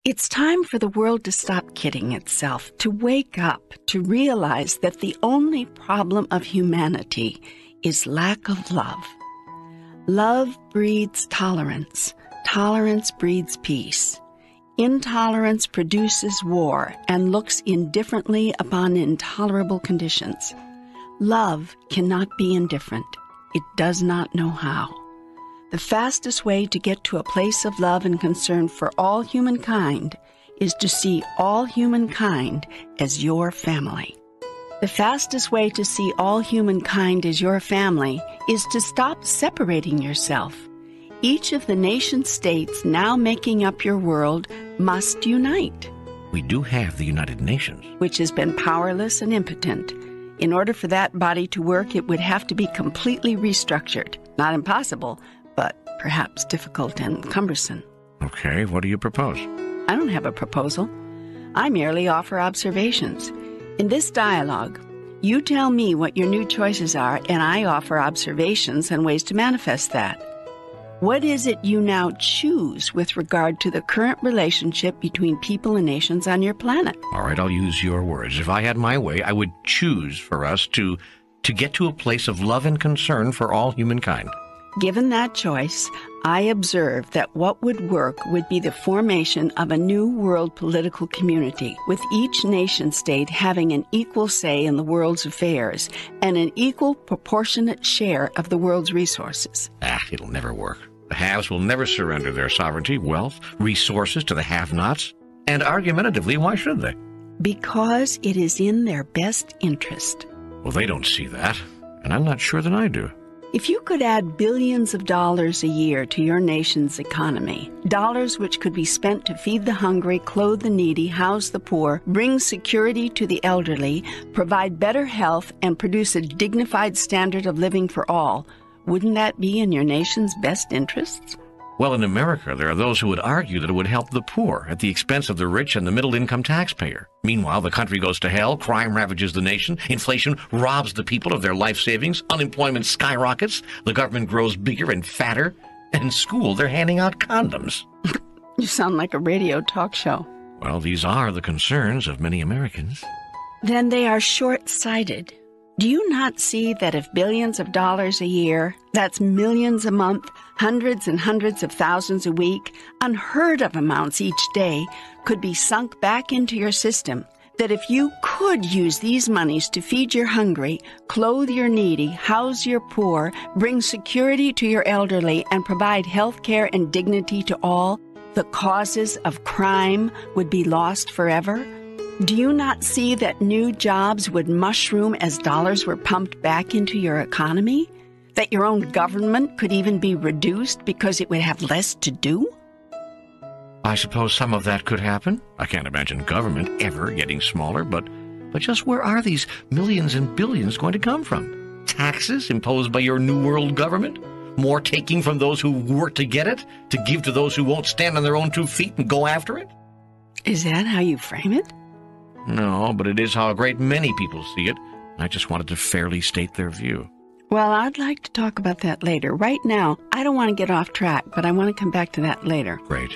It's time for the world to stop kidding itself, to wake up, to realize that the only problem of humanity is lack of love. Love breeds tolerance. Tolerance breeds peace. Intolerance produces war and looks indifferently upon intolerable conditions. Love cannot be indifferent. It does not know how. The fastest way to get to a place of love and concern for all humankind is to see all humankind as your family. The fastest way to see all humankind as your family is to stop separating yourself. Each of the nation states now making up your world must unite. We do have the United Nations, which has been powerless and impotent. In order for that body to work, it would have to be completely restructured. Not impossible, but perhaps difficult and cumbersome. Okay, what do you propose? I don't have a proposal. I merely offer observations. In this dialogue, you tell me what your new choices are, and I offer observations and ways to manifest that. What is it you now choose with regard to the current relationship between people and nations on your planet? All right, I'll use your words. If I had my way, I would choose for us to get to a place of love and concern for all humankind. Given that choice, I observe that what would work would be the formation of a new world political community, with each nation-state having an equal say in the world's affairs and an equal proportionate share of the world's resources. It'll never work. The haves will never surrender their sovereignty, wealth, resources to the have-nots. And argumentatively, why should they? Because it is in their best interest. Well, they don't see that, and I'm not sure that I do. If you could add billions of dollars a year to your nation's economy, dollars which could be spent to feed the hungry, clothe the needy, house the poor, bring security to the elderly, provide better health, and produce a dignified standard of living for all, wouldn't that be in your nation's best interests? Well, in America, there are those who would argue that it would help the poor at the expense of the rich and the middle-income taxpayer. Meanwhile, the country goes to hell, crime ravages the nation, inflation robs the people of their life savings, unemployment skyrockets, the government grows bigger and fatter, and in school they're handing out condoms. You sound like a radio talk show. Well, these are the concerns of many Americans. Then they are short-sighted. Do you not see that if billions of dollars a year, that's millions a month, hundreds and hundreds of thousands a week, unheard of amounts each day, could be sunk back into your system, that if you could use these monies to feed your hungry, clothe your needy, house your poor, bring security to your elderly, and provide health care and dignity to all, the causes of crime would be lost forever? Do you not see that new jobs would mushroom as dollars were pumped back into your economy? That your own government could even be reduced because it would have less to do? I suppose some of that could happen. I can't imagine government ever getting smaller, but just where are these millions and billions going to come from? Taxes imposed by your New World government? More taking from those who work to get it, to give to those who won't stand on their own 2 feet and go after it? Is that how you frame it? No, but it is how a great many people see it. I just wanted to fairly state their view. Well, I'd like to talk about that later. Right now, I don't want to get off track, but I want to come back to that later. Great.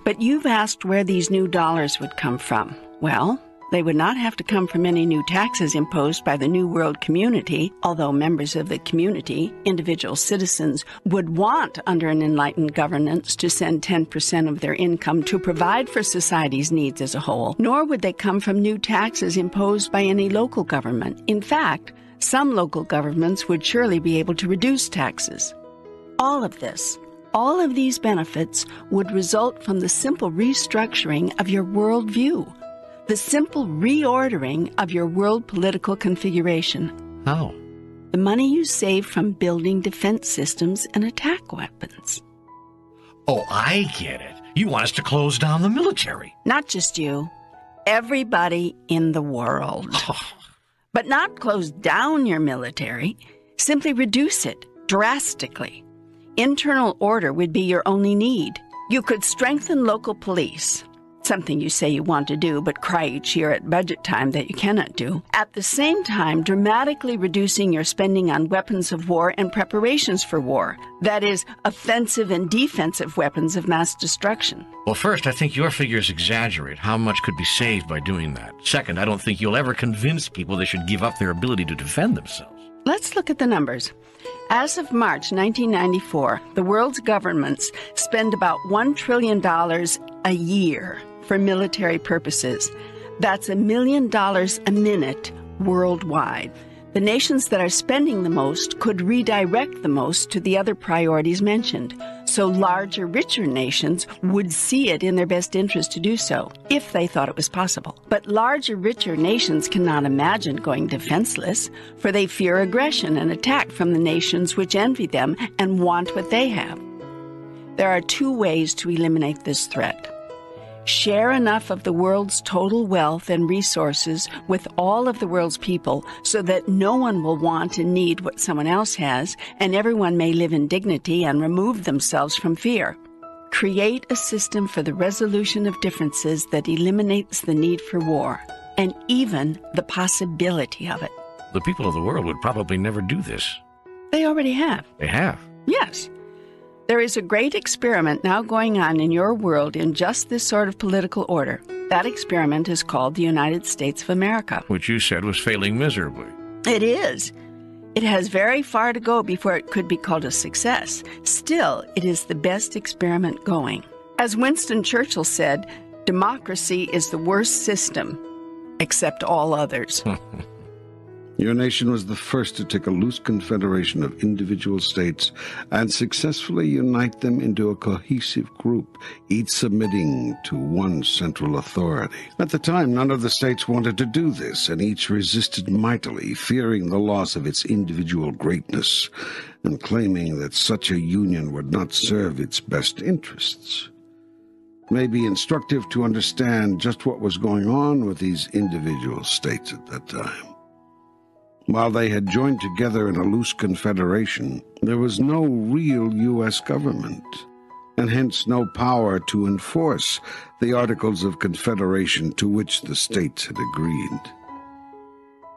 But you've asked where these new dollars would come from. Well, they would not have to come from any new taxes imposed by the New World community, although members of the community, individual citizens, would want, under an enlightened governance, to send 10% of their income to provide for society's needs as a whole, nor would they come from new taxes imposed by any local government. In fact, some local governments would surely be able to reduce taxes. All of these benefits would result from the simple restructuring of your worldview, the simple reordering of your world political configuration. How? The money you save from building defense systems and attack weapons. Oh, I get it. You want us to close down the military. Not just you. Everybody in the world. But not close down your military. Simply reduce it drastically. Internal order would be your only need. You could strengthen local police. something you say you want to do but cry each year at budget time that you cannot do. At the same time, dramatically reducing your spending on weapons of war and preparations for war. That is, offensive and defensive weapons of mass destruction. Well, first, I think your figures exaggerate how much could be saved by doing that. Second, I don't think you'll ever convince people they should give up their ability to defend themselves. Let's look at the numbers. As of March 1994, the world's governments spend about $1 trillion a year for military purposes. That's $1 million a minute worldwide. The nations that are spending the most could redirect the most to the other priorities mentioned. So larger, richer nations would see it in their best interest to do so, if they thought it was possible. But larger, richer nations cannot imagine going defenseless, for they fear aggression and attack from the nations which envy them and want what they have. There are two ways to eliminate this threat. Share enough of the world's total wealth and resources with all of the world's people so that no one will want and need what someone else has, and everyone may live in dignity and remove themselves from fear. Create a system for the resolution of differences that eliminates the need for war, and even the possibility of it. The people of the world would probably never do this. They already have. They have? Yes. There is a great experiment now going on in your world in just this sort of political order. That experiment is called the United States of America. Which you said was failing miserably. It is. It has very far to go before it could be called a success. Still, it is the best experiment going. As Winston Churchill said, democracy is the worst system, except all others. Your nation was the first to take a loose confederation of individual states and successfully unite them into a cohesive group, each submitting to one central authority. At the time, none of the states wanted to do this, and each resisted mightily, fearing the loss of its individual greatness and claiming that such a union would not serve its best interests. It may be instructive to understand just what was going on with these individual states at that time. While they had joined together in a loose confederation, there was no real U.S. government, and hence no power to enforce the Articles of Confederation to which the states had agreed.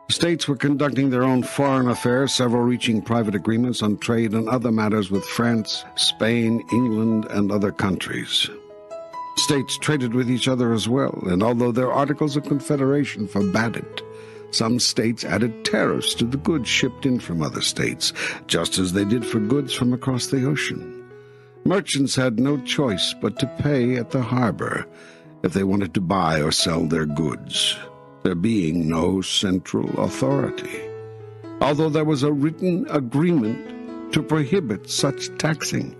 The states were conducting their own foreign affairs, several reaching private agreements on trade and other matters with France, Spain, England, and other countries. States traded with each other as well, and although their Articles of Confederation forbade it, some states added tariffs to the goods shipped in from other states, just as they did for goods from across the ocean. Merchants had no choice but to pay at the harbor if they wanted to buy or sell their goods, there being no central authority, although there was a written agreement to prohibit such taxing.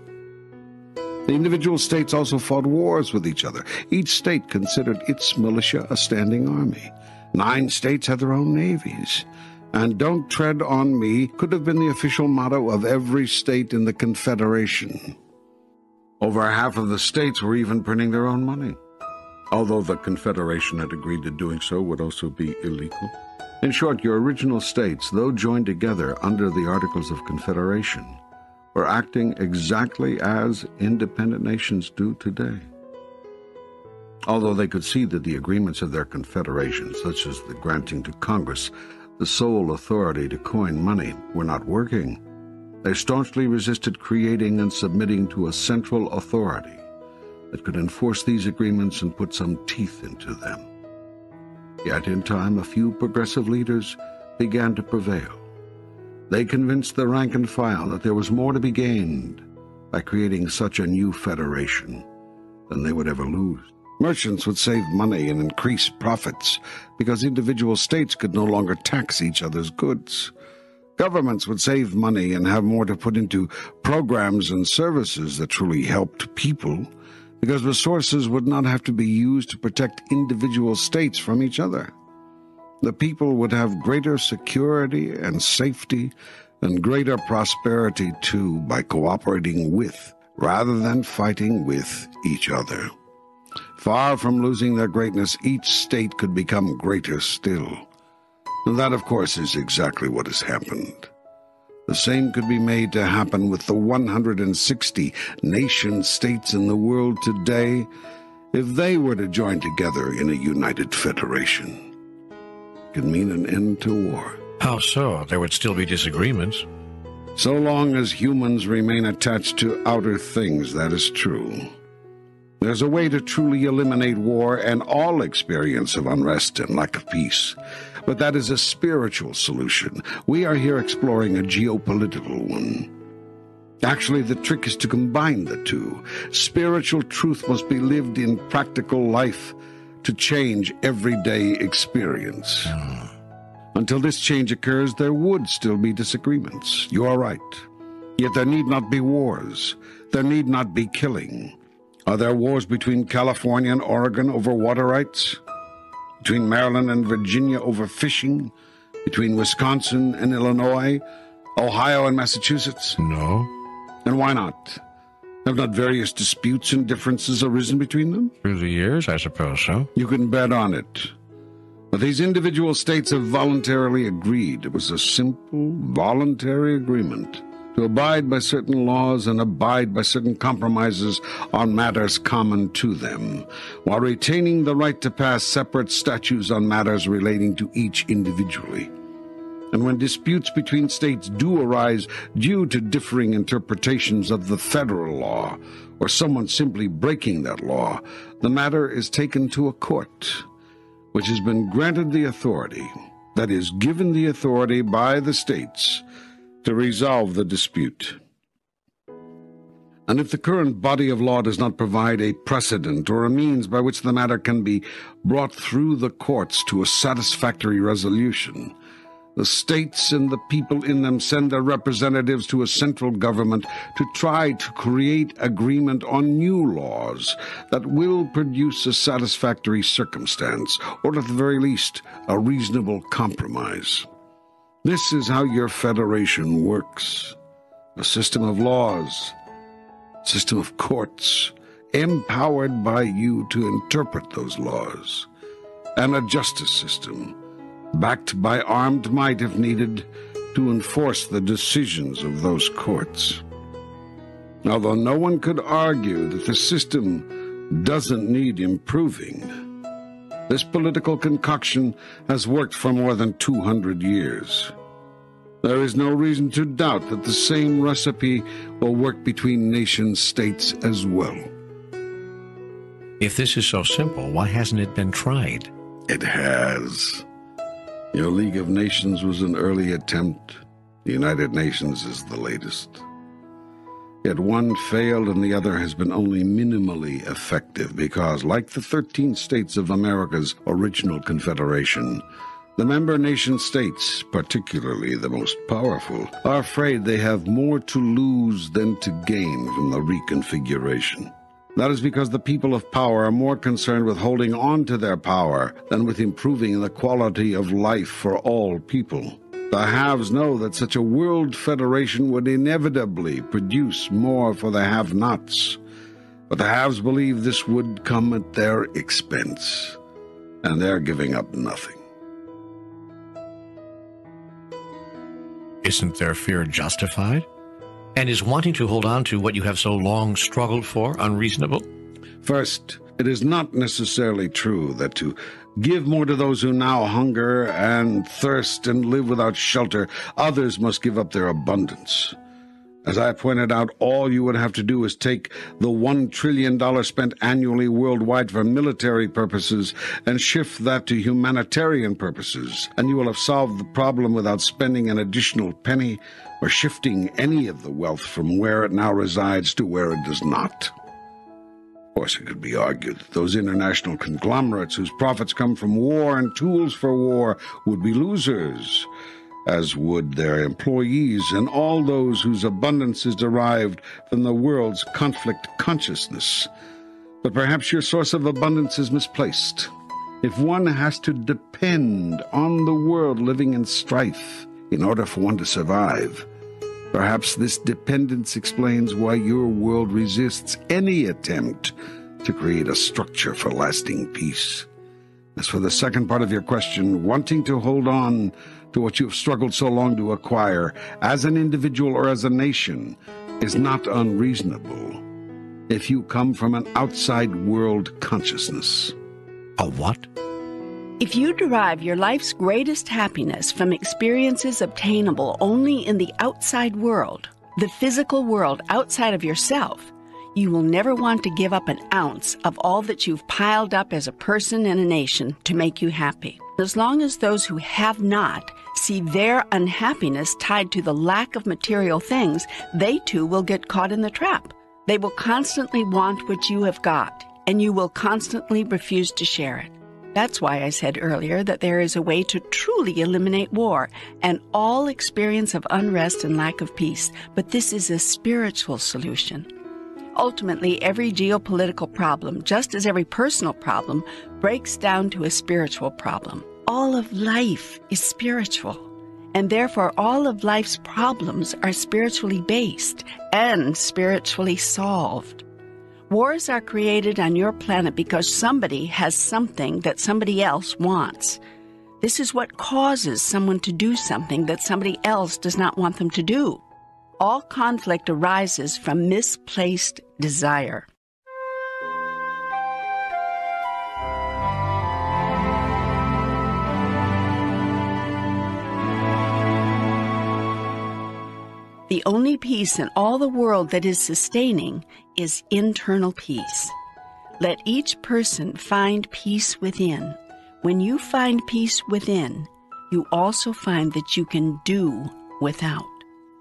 The individual states also fought wars with each other. Each state considered its militia a standing army. 9 states had their own navies, and "Don't tread on me" could have been the official motto of every state in the Confederation. Over half of the states were even printing their own money, although the Confederation had agreed that doing so would also be illegal. In short, your original states, though joined together under the Articles of Confederation, were acting exactly as independent nations do today. Although they could see that the agreements of their confederation, such as the granting to Congress the sole authority to coin money, were not working, they staunchly resisted creating and submitting to a central authority that could enforce these agreements and put some teeth into them. Yet in time, a few progressive leaders began to prevail. They convinced the rank and file that there was more to be gained by creating such a new federation than they would ever lose. Merchants would save money and increase profits because individual states could no longer tax each other's goods. Governments would save money and have more to put into programs and services that truly helped people because resources would not have to be used to protect individual states from each other. The people would have greater security and safety and greater prosperity too by cooperating with rather than fighting with each other. Far from losing their greatness, each state could become greater still. And that, of course, is exactly what has happened. The same could be made to happen with the 160 nation-states in the world today If they were to join together in a united federation, it could mean an end to war. How so? There would still be disagreements. So long as humans remain attached to outer things, that is true. There's a way to truly eliminate war and all experience of unrest and lack of peace. But that is a spiritual solution. We are here exploring a geopolitical one. Actually, the trick is to combine the two. Spiritual truth must be lived in practical life to change everyday experience. Until this change occurs, there would still be disagreements. You are right. Yet there need not be wars. There need not be killing. Are there wars between California and Oregon over water rights? Between Maryland and Virginia over fishing? Between Wisconsin and Illinois? Ohio and Massachusetts? No. And why not? Have not various disputes and differences arisen between them? Through the years, I suppose so. You can bet on it. But these individual states have voluntarily agreed. It was a simple, voluntary agreement to abide by certain laws and abide by certain compromises on matters common to them, while retaining the right to pass separate statutes on matters relating to each individually. And when disputes between states do arise due to differing interpretations of the federal law, or someone simply breaking that law, the matter is taken to a court, which has been granted the authority, that is, given the authority by the states, to resolve the dispute. And if the current body of law does not provide a precedent or a means by which the matter can be brought through the courts to a satisfactory resolution, the states and the people in them send their representatives to a central government to try to create agreement on new laws that will produce a satisfactory circumstance, or at the very least, a reasonable compromise. This is how your federation works. A system of laws, a system of courts, empowered by you to interpret those laws, and a justice system, backed by armed might if needed, to enforce the decisions of those courts. Although no one could argue that the system doesn't need improving, this political concoction has worked for more than 200 years. There is no reason to doubt that the same recipe will work between nation-states as well. If this is so simple, why hasn't it been tried? It has. Your League of Nations was an early attempt. The United Nations is the latest. Yet one failed and the other has been only minimally effective because, like the 13 states of America's original confederation, the member nation states, particularly the most powerful, are afraid they have more to lose than to gain from the reconfiguration. That is because the people of power are more concerned with holding on to their power than with improving the quality of life for all people. The haves know that such a world federation would inevitably produce more for the have-nots, but the haves believe this would come at their expense, and they're giving up nothing. Isn't their fear justified? And is wanting to hold on to what you have so long struggled for unreasonable? First, it is not necessarily true that to give more to those who now hunger and thirst and live without shelter, others must give up their abundance. As I pointed out, all you would have to do is take the $1 trillion spent annually worldwide for military purposes and shift that to humanitarian purposes, and you will have solved the problem without spending an additional penny or shifting any of the wealth from where it now resides to where it does not. Of course, it could be argued that those international conglomerates whose profits come from war and tools for war would be losers, as would their employees and all those whose abundance is derived from the world's conflict consciousness. But perhaps your source of abundance is misplaced. If one has to depend on the world living in strife in order for one to survive, perhaps this dependence explains why your world resists any attempt to create a structure for lasting peace. As for the second part of your question, wanting to hold on to what you have struggled so long to acquire, as an individual or as a nation, is not unreasonable. if you come from an outside world consciousness. A what? If you derive your life's greatest happiness from experiences obtainable only in the outside world, the physical world outside of yourself, you will never want to give up an ounce of all that you've piled up as a person and a nation to make you happy. As long as those who have not see their unhappiness tied to the lack of material things, they too will get caught in the trap. They will constantly want what you have got, and you will constantly refuse to share it. That's why I said earlier that there is a way to truly eliminate war and all experience of unrest and lack of peace, but this is a spiritual solution. Ultimately, every geopolitical problem, just as every personal problem, breaks down to a spiritual problem. All of life is spiritual, and therefore all of life's problems are spiritually based and spiritually solved. Wars are created on your planet because somebody has something that somebody else wants. This is what causes someone to do something that somebody else does not want them to do. All conflict arises from misplaced desire. The only peace in all the world that is sustaining is internal peace. Let each person find peace within. When you find peace within, you also find that you can do without.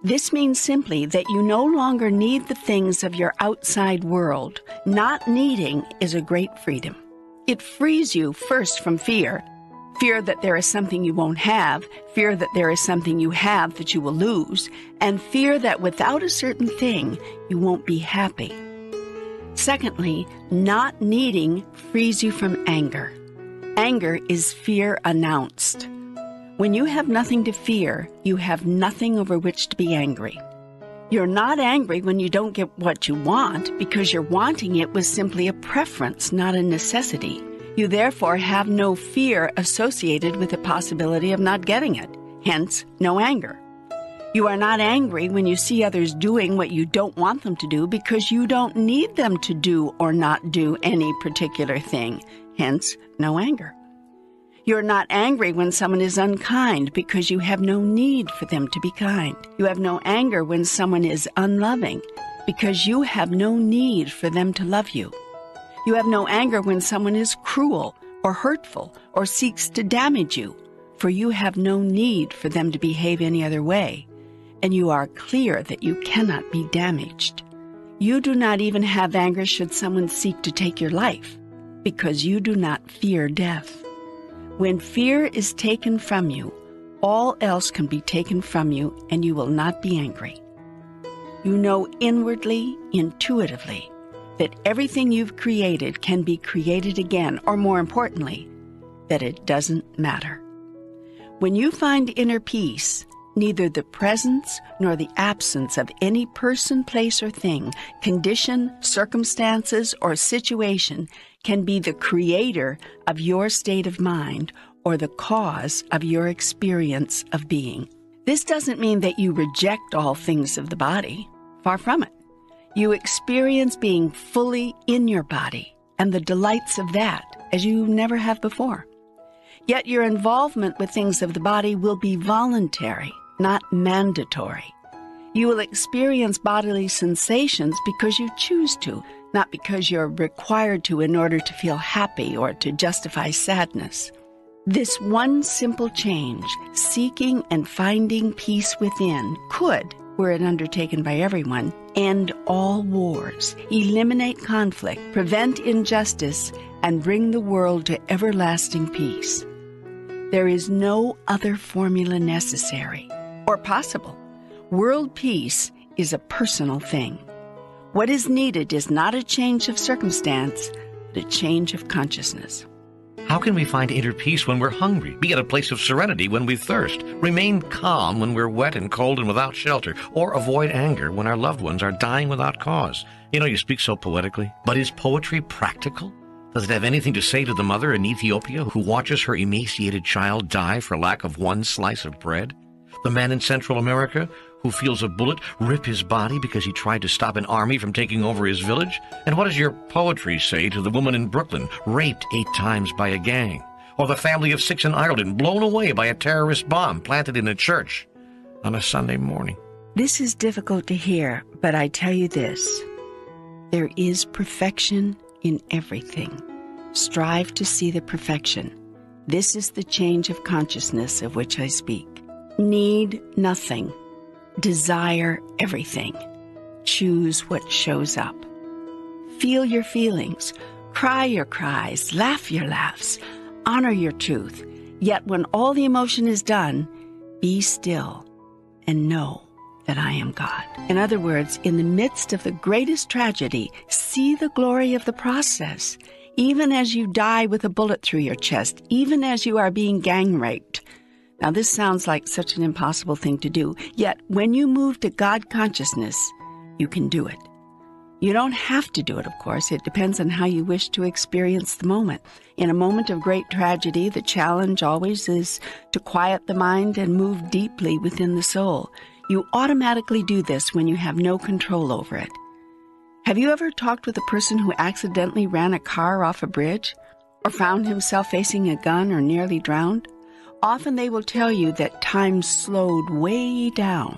This means simply that you no longer need the things of your outside world. Not needing is a great freedom. It frees you first from fear. Fear that there is something you won't have, fear that there is something you have that you will lose, and fear that without a certain thing, you won't be happy. Secondly, not needing frees you from anger. Anger is fear announced. When you have nothing to fear, you have nothing over which to be angry. You're not angry when you don't get what you want because your wanting it was simply a preference, not a necessity. You therefore have no fear associated with the possibility of not getting it, hence no anger. You are not angry when you see others doing what you don't want them to do because you don't need them to do or not do any particular thing, hence no anger. You're not angry when someone is unkind because you have no need for them to be kind. You have no anger when someone is unloving because you have no need for them to love you. You have no anger when someone is cruel or hurtful or seeks to damage you, for you have no need for them to behave any other way, and you are clear that you cannot be damaged. You do not even have anger should someone seek to take your life, because you do not fear death. When fear is taken from you, all else can be taken from you, and you will not be angry. You know inwardly, intuitively, that everything you've created can be created again, or more importantly, that it doesn't matter. When you find inner peace, neither the presence nor the absence of any person, place, or thing, condition, circumstances, or situation can be the creator of your state of mind or the cause of your experience of being. This doesn't mean that you reject all things of the body. Far from it. You experience being fully in your body and the delights of that as you never have before. Yet your involvement with things of the body will be voluntary, not mandatory. You will experience bodily sensations because you choose to, not because you're required to in order to feel happy or to justify sadness. This one simple change, seeking and finding peace within, could, were it undertaken by everyone, end all wars, eliminate conflict, prevent injustice, and bring the world to everlasting peace. There is no other formula necessary or possible. World peace is a personal thing. What is needed is not a change of circumstance, but a change of consciousness. How can we find inner peace when we're hungry, be at a place of serenity when we thirst, remain calm when we're wet and cold and without shelter, or avoid anger when our loved ones are dying without cause? You know, you speak so poetically, but is poetry practical? Does it have anything to say to the mother in Ethiopia who watches her emaciated child die for lack of one slice of bread? The man in Central America who feels a bullet rip his body because he tried to stop an army from taking over his village? And what does your poetry say to the woman in Brooklyn, raped 8 times by a gang? Or the family of 6 in Ireland, blown away by a terrorist bomb planted in a church on a Sunday morning? This is difficult to hear, but I tell you this. There is perfection in everything. Strive to see the perfection. This is the change of consciousness of which I speak. Need nothing. Desire everything. Choose what shows up. Feel your feelings. Cry your cries. Laugh your laughs. Honor your truth. Yet when all the emotion is done, be still and know that I am God. In other words, in the midst of the greatest tragedy, see the glory of the process. Even as you die with a bullet through your chest, even as you are being gang raped. Now, this sounds like such an impossible thing to do, yet when you move to God consciousness, you can do it. You don't have to do it, of course. It depends on how you wish to experience the moment. In a moment of great tragedy, the challenge always is to quiet the mind and move deeply within the soul. You automatically do this when you have no control over it. Have you ever talked with a person who accidentally ran a car off a bridge or found himself facing a gun or nearly drowned? Often they will tell you that time slowed way down,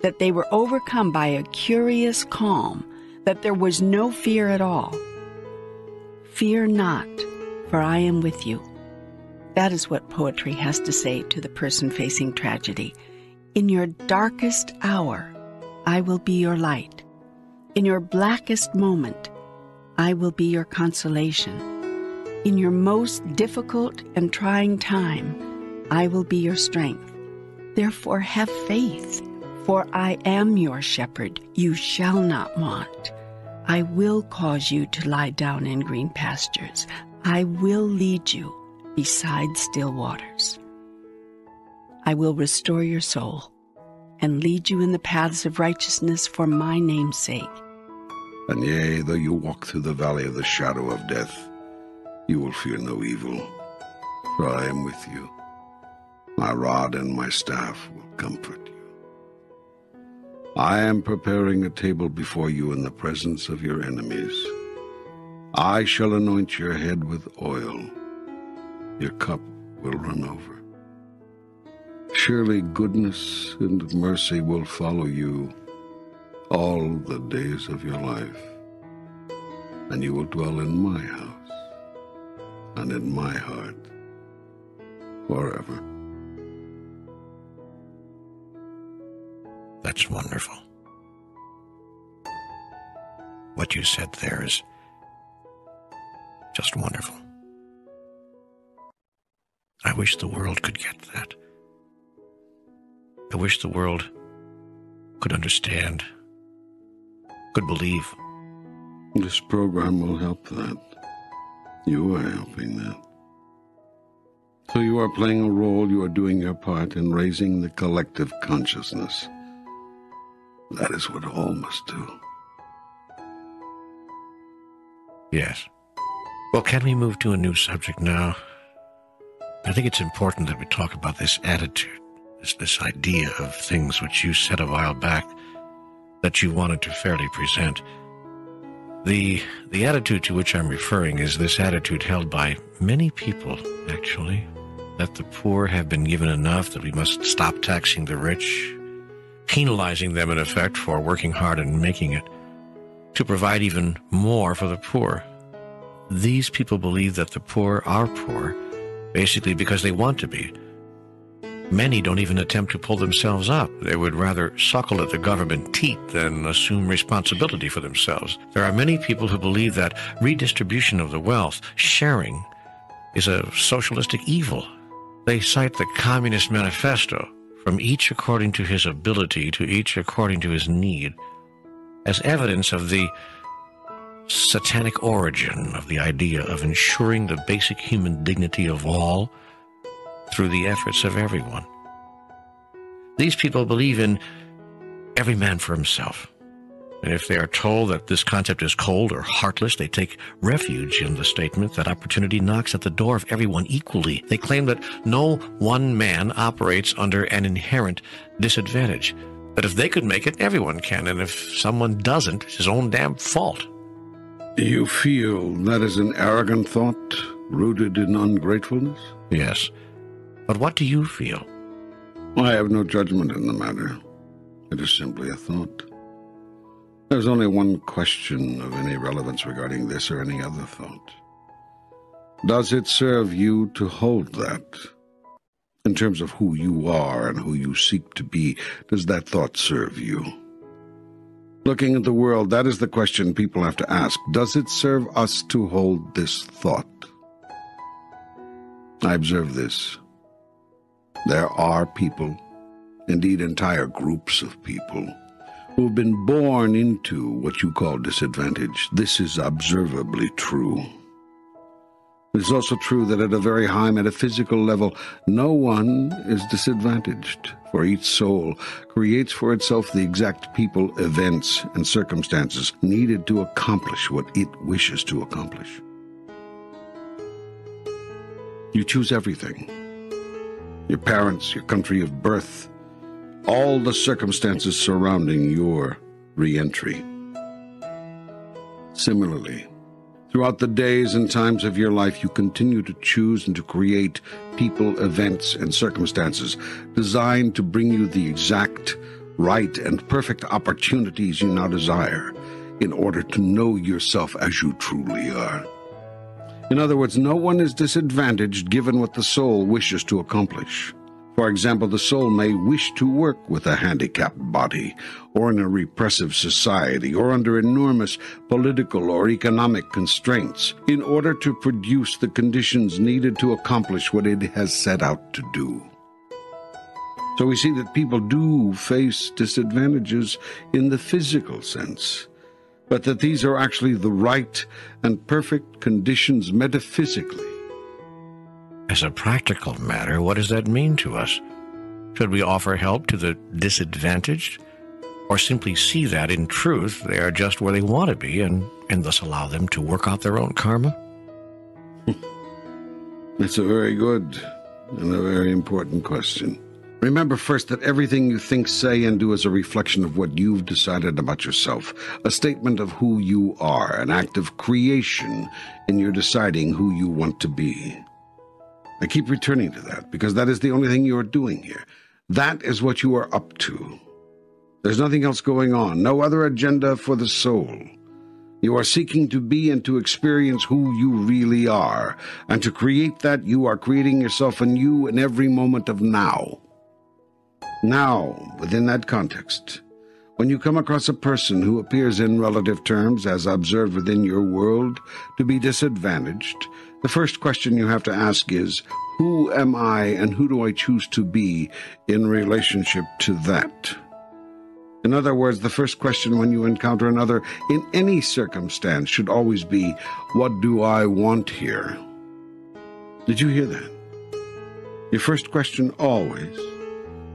that they were overcome by a curious calm, that there was no fear at all. Fear not, for I am with you. That is what poetry has to say to the person facing tragedy. In your darkest hour, I will be your light. In your blackest moment, I will be your consolation. In your most difficult and trying time, I will be your strength. Therefore have faith, for I am your shepherd. You shall not want. I will cause you to lie down in green pastures. I will lead you beside still waters. I will restore your soul and lead you in the paths of righteousness for my name's sake. And yea, though you walk through the valley of the shadow of death, you will fear no evil, for I am with you. My rod and my staff will comfort you. I am preparing a table before you in the presence of your enemies. I shall anoint your head with oil. Your cup will run over. Surely goodness and mercy will follow you all the days of your life, and you will dwell in my house and in my heart forever. That's wonderful. What you said there is just wonderful. I wish the world could get that. I wish the world could understand, could believe. This program will help that. You are helping that. So you are playing a role, you are doing your part in raising the collective consciousness. That is what all must do. Yes. Well, can we move to a new subject now? I think it's important that we talk about this attitude, this idea of things which you said a while back that you wanted to fairly present. The attitude to which I'm referring is this attitude held by many people, actually, that the poor have been given enough, that we must stop taxing the rich, penalizing them in effect for working hard and making it, to provide even more for the poor. These people believe that the poor are poor, basically because they want to be. Many don't even attempt to pull themselves up. They would rather suckle at the government teat than assume responsibility for themselves. There are many people who believe that redistribution of the wealth, sharing, is a socialistic evil. They cite the Communist Manifesto, from each according to his ability to each according to his need, as evidence of the satanic origin of the idea of ensuring the basic human dignity of all through the efforts of everyone. These people believe in every man for himself. And if they are told that this concept is cold or heartless, they take refuge in the statement that opportunity knocks at the door of everyone equally. They claim that no one man operates under an inherent disadvantage. But if they could make it, everyone can. And if someone doesn't, it's his own damn fault. You feel that is an arrogant thought, rooted in ungratefulness? Yes. But what do you feel? I have no judgment in the matter. It is simply a thought. There's only one question of any relevance regarding this or any other thought. Does it serve you to hold that? In terms of who you are and who you seek to be, does that thought serve you? Looking at the world, that is the question people have to ask. Does it serve us to hold this thought? I observe this. There are people, indeed entire groups of people, who have been born into what you call disadvantage. This is observably true. It is also true that at a very high metaphysical level, no one is disadvantaged, for each soul creates for itself the exact people, events, and circumstances needed to accomplish what it wishes to accomplish. You choose everything. Your parents, your country of birth, all the circumstances surrounding your re-entry. Similarly, throughout the days and times of your life, you continue to choose and to create people, events, and circumstances designed to bring you the exact, right, and perfect opportunities you now desire in order to know yourself as you truly are. In other words, no one is disadvantaged given what the soul wishes to accomplish. For example, the soul may wish to work with a handicapped body, or in a repressive society, or under enormous political or economic constraints, in order to produce the conditions needed to accomplish what it has set out to do. So we see that people do face disadvantages in the physical sense, but that these are actually the right and perfect conditions metaphysically. As a practical matter, what does that mean to us? Should we offer help to the disadvantaged, or simply see that, in truth, they are just where they want to be and thus allow them to work out their own karma? That's a very good and a very important question. Remember first that everything you think, say, and do is a reflection of what you've decided about yourself, a statement of who you are, an act of creation in your deciding who you want to be. I keep returning to that because that is the only thing you are doing here. That is what you are up to. There's nothing else going on, no other agenda for the soul. You are seeking to be and to experience who you really are, and to create that, you are creating yourself anew in every moment of now. Now, within that context, when you come across a person who appears in relative terms, as observed within your world, to be disadvantaged, the first question you have to ask is, who am I and who do I choose to be in relationship to that? In other words, the first question when you encounter another in any circumstance should always be, what do I want here? Did you hear that? Your first question always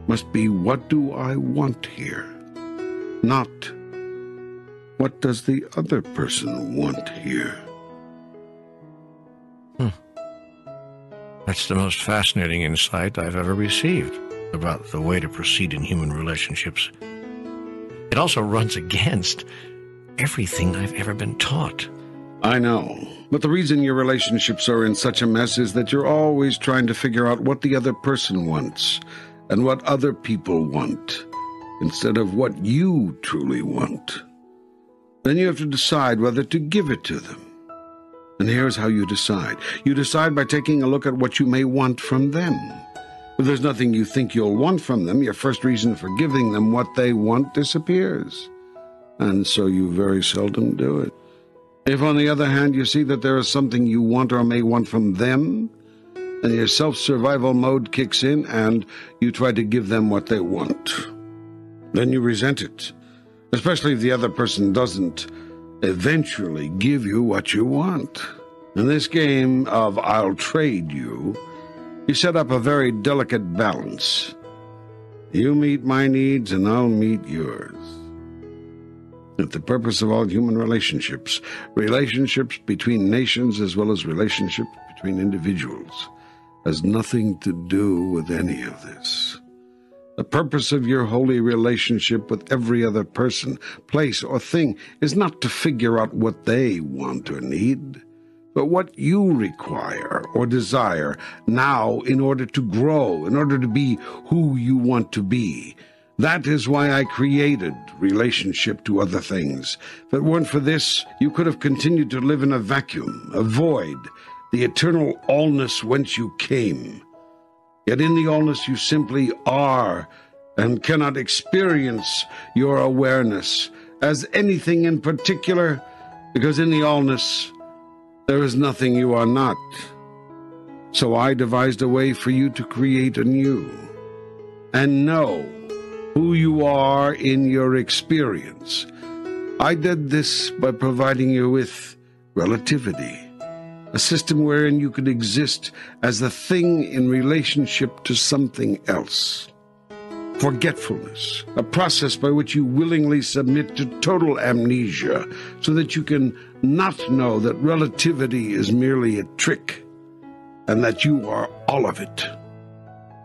must be, what do I want here? Not, what does the other person want here? That's the most fascinating insight I've ever received about the way to proceed in human relationships. It also runs against everything I've ever been taught. I know, but the reason your relationships are in such a mess is that you're always trying to figure out what the other person wants and what other people want, instead of what you truly want. Then you have to decide whether to give it to them. And here's how you decide. You decide by taking a look at what you may want from them. If there's nothing you think you'll want from them, your first reason for giving them what they want disappears. And so you very seldom do it. If, on the other hand, you see that there is something you want or may want from them, then your self-survival mode kicks in and you try to give them what they want. Then you resent it, especially if the other person doesn't eventually give you what you want. In this game of I'll trade you, you set up a very delicate balance. You meet my needs and I'll meet yours. That the purpose of all human relationships, relationships between nations as well as relationships between individuals, has nothing to do with any of this. The purpose of your holy relationship with every other person, place, or thing is not to figure out what they want or need, but what you require or desire now in order to grow, in order to be who you want to be. That is why I created relationship to other things. If it weren't for this, you could have continued to live in a vacuum, a void, the eternal allness whence you came. Yet in the allness you simply are and cannot experience your awareness as anything in particular, because in the allness there is nothing you are not. So I devised a way for you to create anew and know who you are in your experience. I did this by providing you with relativity, a system wherein you could exist as a thing in relationship to something else. Forgetfulness, a process by which you willingly submit to total amnesia so that you can not know that relativity is merely a trick and that you are all of it.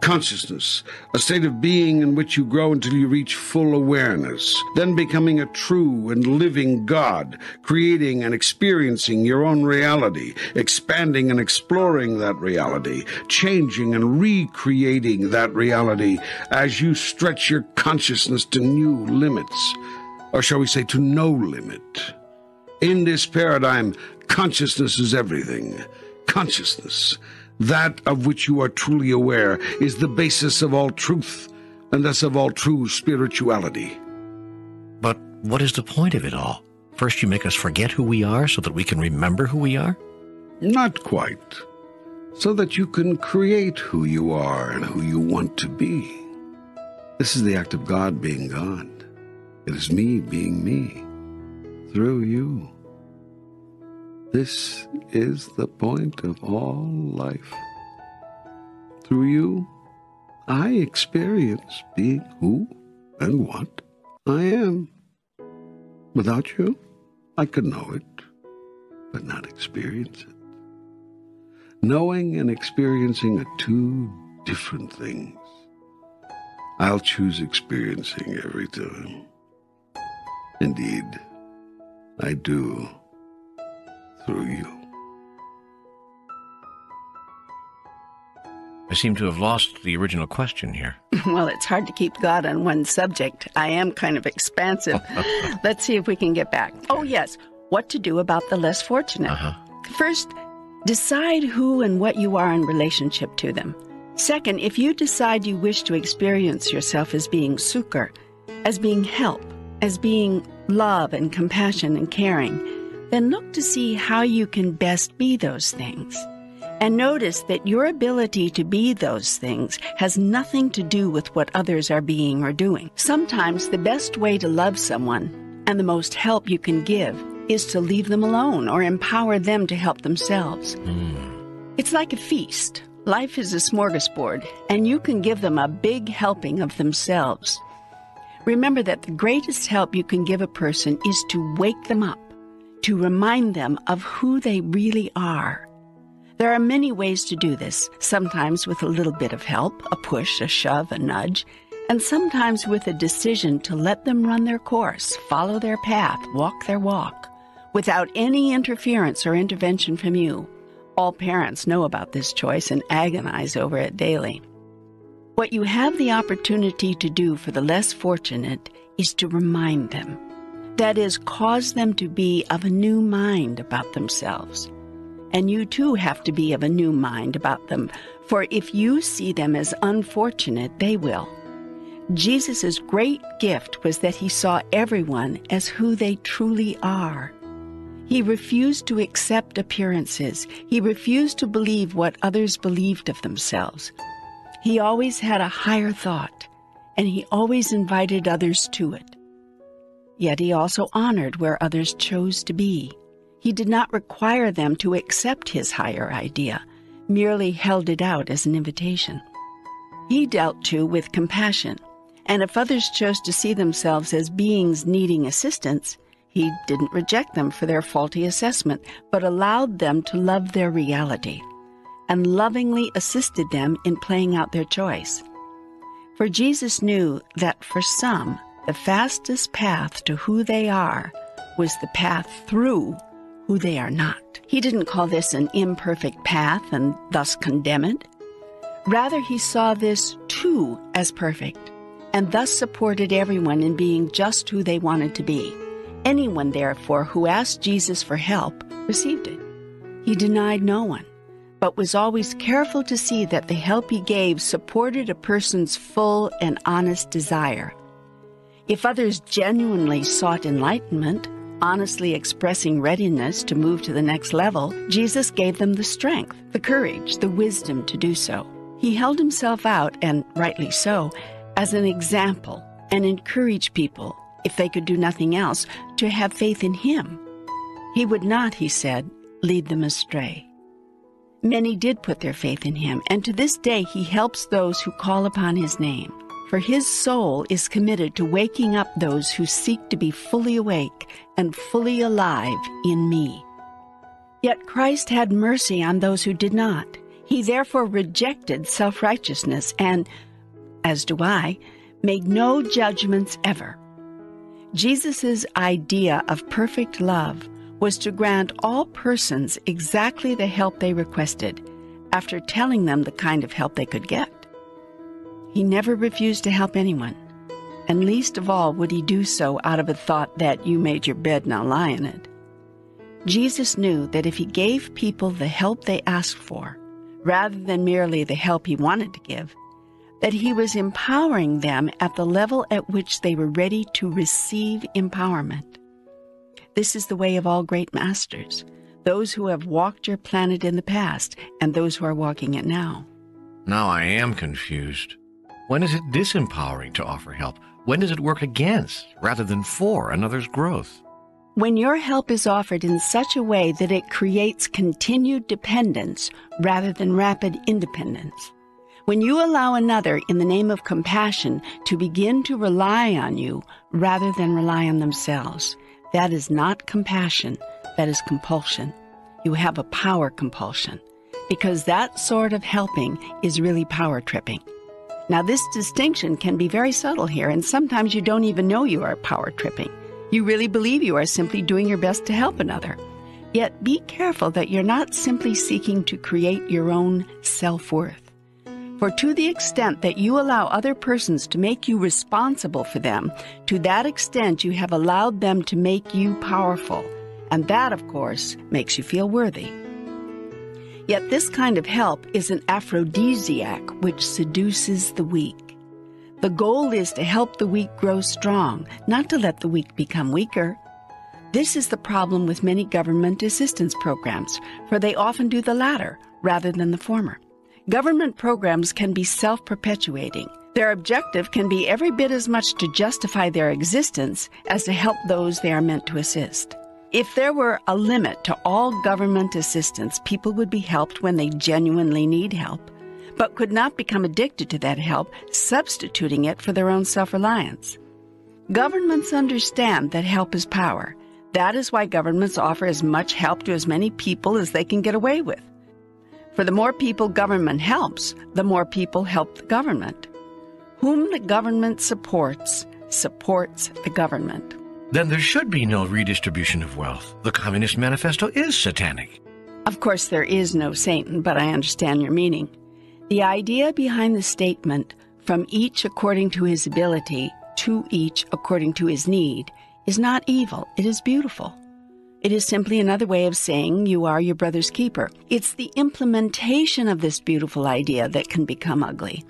Consciousness, a state of being in which you grow until you reach full awareness, then becoming a true and living God, creating and experiencing your own reality, expanding and exploring that reality, changing and recreating that reality as you stretch your consciousness to new limits, or shall we say to no limit. In this paradigm, consciousness is everything. Consciousness, that of which you are truly aware, is the basis of all truth, and thus of all true spirituality. But what is the point of it all? First you make us forget who we are so that we can remember who we are? Not quite. So that you can create who you are and who you want to be. This is the act of God being God. It is me being me, through you. This is the point of all life. Through you, I experience being who and what I am. Without you, I could know it, but not experience it. Knowing and experiencing are two different things. I'll choose experiencing every time. Indeed, I do. Through you. I seem to have lost the original question here. Well, it's hard to keep God on one subject. I am kind of expansive. Let's see if we can get back. Oh, yes. What to do about the less fortunate. First, decide who and what you are in relationship to them. Second, if you decide you wish to experience yourself as being sukkar, as being help, as being love and compassion and caring, then look to see how you can best be those things. And notice that your ability to be those things has nothing to do with what others are being or doing. Sometimes the best way to love someone and the most help you can give is to leave them alone or empower them to help themselves. It's like a feast. Life is a smorgasbord, and you can give them a big helping of themselves. Remember that the greatest help you can give a person is to wake them up, to remind them of who they really are. There are many ways to do this, sometimes with a little bit of help, a push, a shove, a nudge, and sometimes with a decision to let them run their course, follow their path, walk their walk, without any interference or intervention from you. All parents know about this choice and agonize over it daily. What you have the opportunity to do for the less fortunate is to remind them. That is, cause them to be of a new mind about themselves. And you too have to be of a new mind about them, for if you see them as unfortunate, they will. Jesus' great gift was that he saw everyone as who they truly are. He refused to accept appearances. He refused to believe what others believed of themselves. He always had a higher thought, and he always invited others to it. Yet he also honored where others chose to be. He did not require them to accept his higher idea, merely held it out as an invitation. He dealt, too, with compassion, and if others chose to see themselves as beings needing assistance, he didn't reject them for their faulty assessment, but allowed them to love their reality, and lovingly assisted them in playing out their choice. For Jesus knew that for some, the fastest path to who they are was the path through who they are not. He didn't call this an imperfect path and thus condemn it. Rather, he saw this too as perfect, and thus supported everyone in being just who they wanted to be. Anyone, therefore, who asked Jesus for help received it. He denied no one, but was always careful to see that the help he gave supported a person's full and honest desire. If others genuinely sought enlightenment, honestly expressing readiness to move to the next level, Jesus gave them the strength, the courage, the wisdom to do so. He held himself out, and rightly so, as an example, and encouraged people, if they could do nothing else, to have faith in him. He would not, he said, lead them astray. Many did put their faith in him, and to this day he helps those who call upon his name. For his soul is committed to waking up those who seek to be fully awake and fully alive in me. Yet Christ had mercy on those who did not. He therefore rejected self-righteousness and, as do I, made no judgments ever. Jesus' idea of perfect love was to grant all persons exactly the help they requested, after telling them the kind of help they could get. He never refused to help anyone, and least of all would he do so out of a thought that you made your bed, now lie in it. Jesus knew that if he gave people the help they asked for, rather than merely the help he wanted to give, that he was empowering them at the level at which they were ready to receive empowerment. This is the way of all great masters, those who have walked your planet in the past and those who are walking it now. Now I am confused. When is it disempowering to offer help? When does it work against rather than for another's growth? When your help is offered in such a way that it creates continued dependence rather than rapid independence. When you allow another, in the name of compassion, to begin to rely on you rather than rely on themselves, that is not compassion, that is compulsion. You have a power compulsion, because that sort of helping is really power tripping. Now, this distinction can be very subtle here, and sometimes you don't even know you are power tripping. You really believe you are simply doing your best to help another. Yet be careful that you're not simply seeking to create your own self-worth. For to the extent that you allow other persons to make you responsible for them, to that extent you have allowed them to make you powerful. And that, of course, makes you feel worthy. Yet this kind of help is an aphrodisiac which seduces the weak. The goal is to help the weak grow strong, not to let the weak become weaker. This is the problem with many government assistance programs, for they often do the latter rather than the former. Government programs can be self-perpetuating. Their objective can be every bit as much to justify their existence as to help those they are meant to assist. If there were a limit to all government assistance, people would be helped when they genuinely need help, but could not become addicted to that help, substituting it for their own self-reliance. Governments understand that help is power. That is why governments offer as much help to as many people as they can get away with. For the more people government helps, the more people help the government. Whom the government supports, supports the government. Then there should be no redistribution of wealth. The Communist Manifesto is satanic. Of course, there is no Satan, but I understand your meaning. The idea behind the statement, from each according to his ability, to each according to his need, is not evil. It is beautiful. It is simply another way of saying you are your brother's keeper. It's the implementation of this beautiful idea that can become ugly.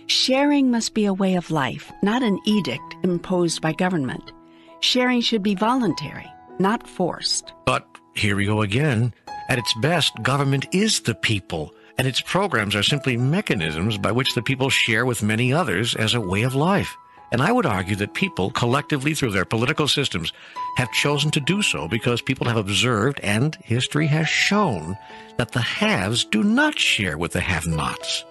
Sharing must be a way of life, not an edict imposed by government. Sharing should be voluntary, not forced. But here we go again. At its best, government is the people, and its programs are simply mechanisms by which the people share with many others as a way of life. And I would argue that people, collectively through their political systems, have chosen to do so because people have observed, and history has shown, that the haves do not share with the have-nots.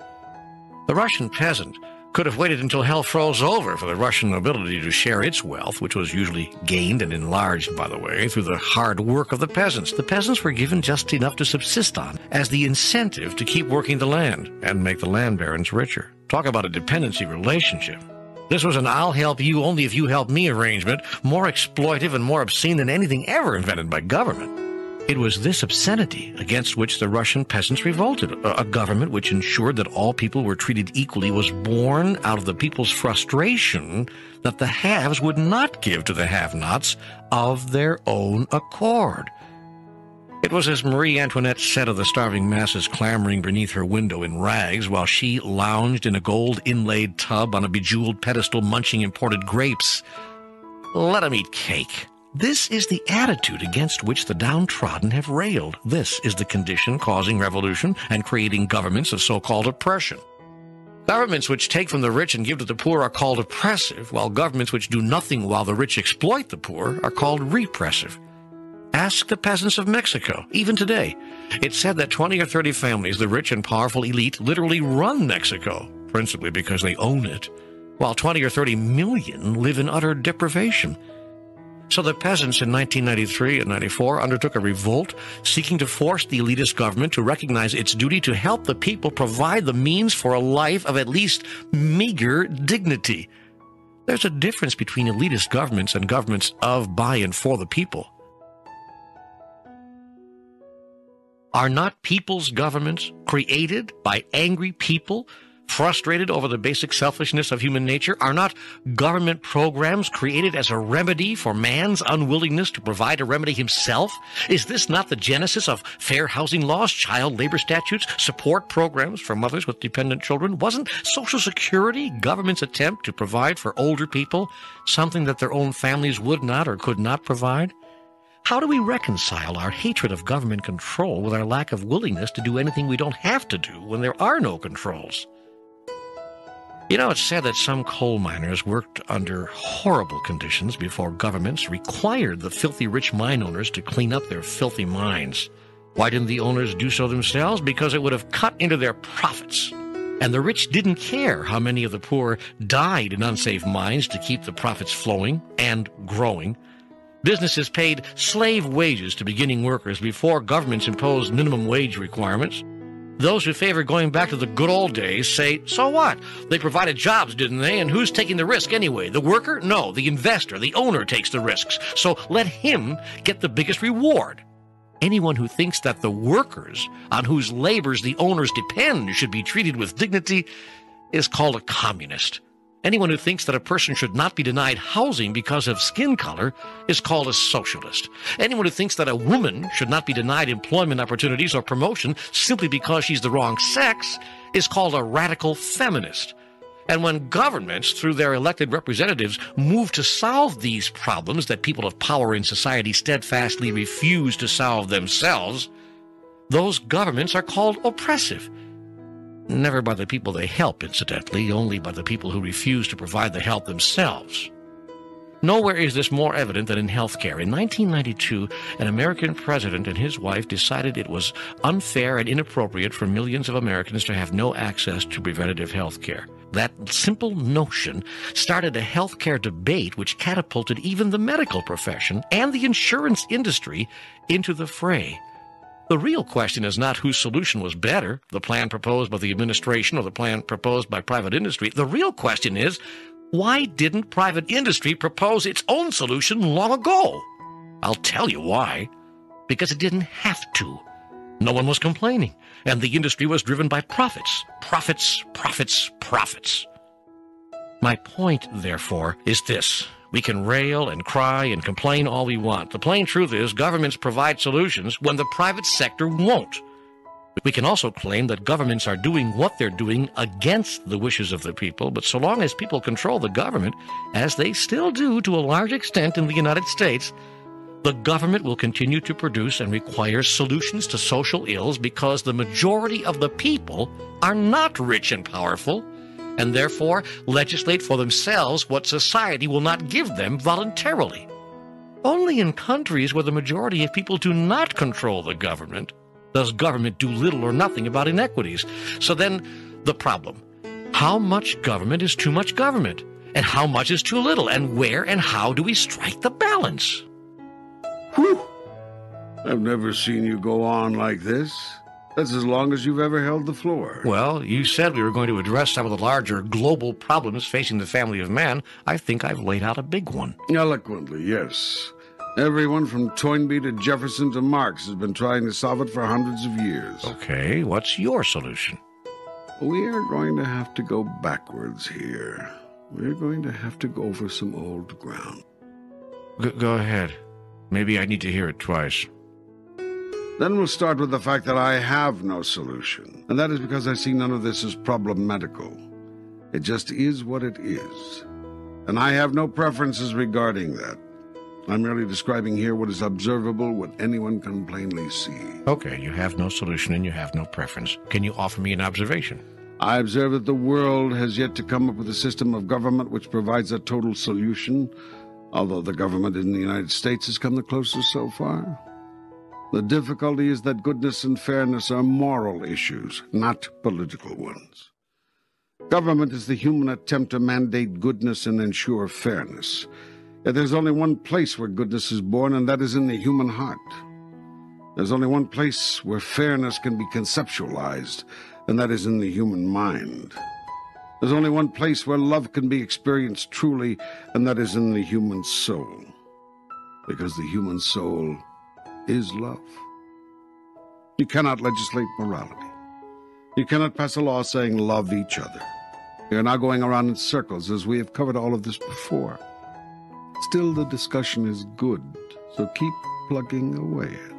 The Russian peasant could have waited until hell froze over for the Russian nobility to share its wealth, which was usually gained and enlarged, by the way, through the hard work of the peasants. The peasants were given just enough to subsist on as the incentive to keep working the land and make the land barons richer. Talk about a dependency relationship. This was an I'll help you only if you help me arrangement, more exploitive and more obscene than anything ever invented by government. It was this obscenity against which the Russian peasants revolted. A government which ensured that all people were treated equally was born out of the people's frustration that the haves would not give to the have-nots of their own accord. It was as Marie Antoinette said of the starving masses clamoring beneath her window in rags while she lounged in a gold-inlaid tub on a bejeweled pedestal munching imported grapes. Let 'em eat cake. This is the attitude against which the downtrodden have railed. This is the condition causing revolution and creating governments of so-called oppression. Governments which take from the rich and give to the poor are called oppressive, while governments which do nothing while the rich exploit the poor are called repressive. Ask the peasants of Mexico. Even today, it's said that 20 or 30 families, the rich and powerful elite, literally run Mexico, principally because they own it, while 20 or 30 million live in utter deprivation. So the peasants in 1993 and 94 undertook a revolt seeking to force the elitist government to recognize its duty to help the people provide the means for a life of at least meager dignity. There's a difference between elitist governments and governments of, by, and for the people. Are not people's governments created by angry people, frustrated over the basic selfishness of human nature? Are not government programs created as a remedy for man's unwillingness to provide a remedy himself? Is this not the genesis of fair housing laws, child labor statutes, support programs for mothers with dependent children? Wasn't Social Security government's attempt to provide for older people something that their own families would not or could not provide? How do we reconcile our hatred of government control with our lack of willingness to do anything we don't have to do when there are no controls? You know, it's said that some coal miners worked under horrible conditions before governments required the filthy rich mine owners to clean up their filthy mines. Why didn't the owners do so themselves? Because it would have cut into their profits. And the rich didn't care how many of the poor died in unsafe mines to keep the profits flowing and growing. Businesses paid slave wages to beginning workers before governments imposed minimum wage requirements. Those who favor going back to the good old days say, so what? They provided jobs, didn't they? And who's taking the risk anyway? The worker? No, the investor, the owner takes the risks. So let him get the biggest reward. Anyone who thinks that the workers on whose labors the owners depend should be treated with dignity is called a communist. Anyone who thinks that a person should not be denied housing because of skin color is called a socialist. Anyone who thinks that a woman should not be denied employment opportunities or promotion simply because she's the wrong sex is called a radical feminist. And when governments, through their elected representatives, move to solve these problems that people of power in society steadfastly refuse to solve themselves, those governments are called oppressive. Never by the people they help, incidentally, only by the people who refuse to provide the help themselves. Nowhere is this more evident than in healthcare. In 1992, an American president and his wife decided it was unfair and inappropriate for millions of Americans to have no access to preventative health care. That simple notion started a healthcare debate which catapulted even the medical profession and the insurance industry into the fray. The real question is not whose solution was better, the plan proposed by the administration or the plan proposed by private industry. The real question is, why didn't private industry propose its own solution long ago? I'll tell you why. Because it didn't have to. No one was complaining, and the industry was driven by profits. Profits, profits, profits. My point, therefore, is this. We can rail and cry and complain all we want. The plain truth is governments provide solutions when the private sector won't. We can also claim that governments are doing what they're doing against the wishes of the people, but so long as people control the government, as they still do to a large extent in the United States, the government will continue to produce and require solutions to social ills because the majority of the people are not rich and powerful, and therefore legislate for themselves what society will not give them voluntarily. Only in countries where the majority of people do not control the government does government do little or nothing about inequities. So then, the problem. How much government is too much government? And how much is too little? And where and how do we strike the balance? Whew! I've never seen you go on like this. That's as long as you've ever held the floor. Well, you said we were going to address some of the larger global problems facing the family of man. I think I've laid out a big one. Eloquently, yes. Everyone from Toynbee to Jefferson to Marx has been trying to solve it for hundreds of years. Okay, what's your solution? We are going to have to go backwards here. We're going to have to go over some old ground. Go ahead. Maybe I need to hear it twice. Then we'll start with the fact that I have no solution, and that is because I see none of this as problematical. It just is what it is, and I have no preferences regarding that. I'm merely describing here what is observable, what anyone can plainly see. Okay, you have no solution and you have no preference. Can you offer me an observation? I observe that the world has yet to come up with a system of government which provides a total solution, although the government in the United States has come the closest so far. The difficulty is that goodness and fairness are moral issues, not political ones. Government is the human attempt to mandate goodness and ensure fairness. Yet there's only one place where goodness is born, and that is in the human heart. There's only one place where fairness can be conceptualized, and that is in the human mind. There's only one place where love can be experienced truly, and that is in the human soul. Because the human soul is love. You cannot legislate morality. You cannot pass a law saying love each other. We are now going around in circles as we have covered all of this before. Still, the discussion is good, so keep plugging away at it.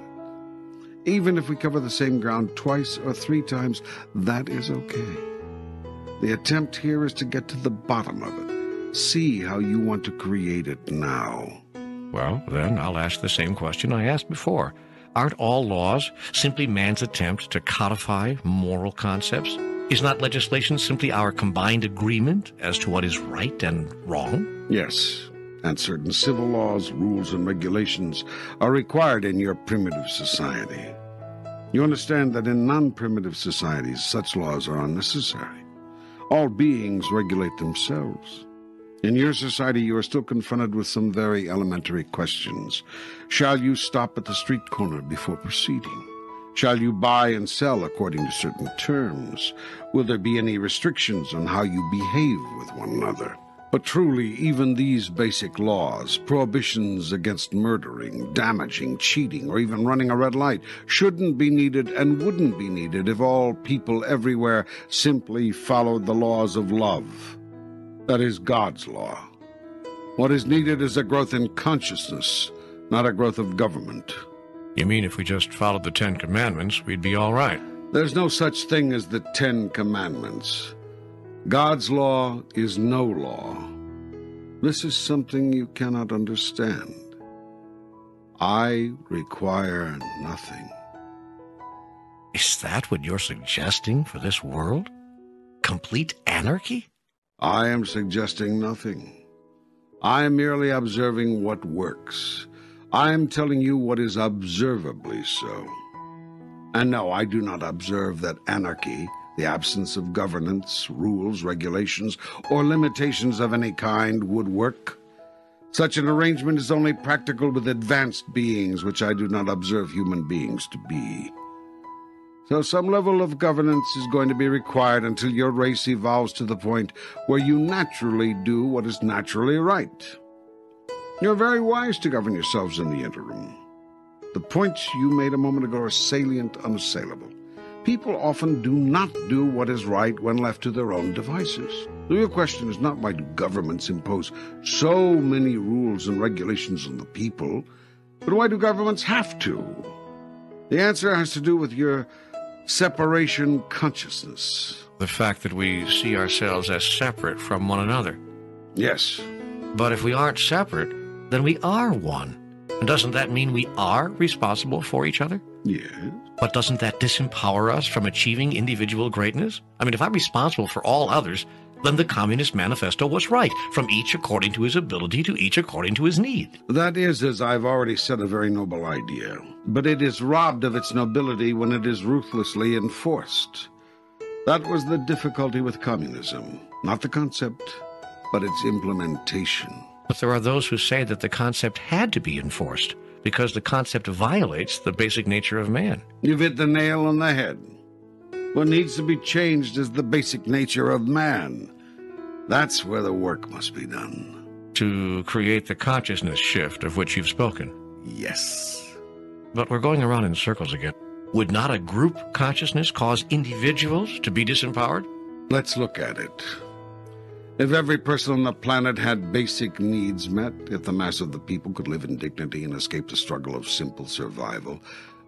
Even if we cover the same ground twice or three times, that is okay. The attempt here is to get to the bottom of it. See how you want to create it now. Well, then I'll ask the same question I asked before. Aren't all laws simply man's attempt to codify moral concepts? Is not legislation simply our combined agreement as to what is right and wrong? Yes, and certain civil laws, rules, and regulations are required in your primitive society. You understand that in non-primitive societies, such laws are unnecessary. All beings regulate themselves. In your society, you are still confronted with some very elementary questions. Shall you stop at the street corner before proceeding? Shall you buy and sell according to certain terms? Will there be any restrictions on how you behave with one another? But truly, even these basic laws, prohibitions against murdering, damaging, cheating, or even running a red light, shouldn't be needed and wouldn't be needed if all people everywhere simply followed the laws of love. That is God's law. What is needed is a growth in consciousness, not a growth of government. You mean if we just followed the Ten Commandments, we'd be all right? There's no such thing as the Ten Commandments. God's law is no law. This is something you cannot understand. I require nothing. Is that what you're suggesting for this world? Complete anarchy? I am suggesting nothing. I am merely observing what works. I am telling you what is observably so. And no, I do not observe that anarchy, the absence of governance, rules, regulations, or limitations of any kind would work. Such an arrangement is only practical with advanced beings, which I do not observe human beings to be. So some level of governance is going to be required until your race evolves to the point where you naturally do what is naturally right. You're very wise to govern yourselves in the interim. The points you made a moment ago are salient, unassailable. People often do not do what is right when left to their own devices. The real question is not why do governments impose so many rules and regulations on the people, but why do governments have to? The answer has to do with your separation consciousness. The fact that we see ourselves as separate from one another. Yes. But if we aren't separate, then we are one. And doesn't that mean we are responsible for each other? Yes. But doesn't that disempower us from achieving individual greatness? I mean, if I'm responsible for all others, then the Communist Manifesto was right, from each according to his ability to each according to his need. That is, as I've already said, a very noble idea. But it is robbed of its nobility when it is ruthlessly enforced. That was the difficulty with communism. Not the concept, but its implementation. But there are those who say that the concept had to be enforced. because the concept violates the basic nature of man. You've hit the nail on the head. What needs to be changed is the basic nature of man. That's where the work must be done. To create the consciousness shift of which you've spoken. Yes. But we're going around in circles again. Would not a group consciousness cause individuals to be disempowered? Let's look at it. If every person on the planet had basic needs met, if the mass of the people could live in dignity and escape the struggle of simple survival,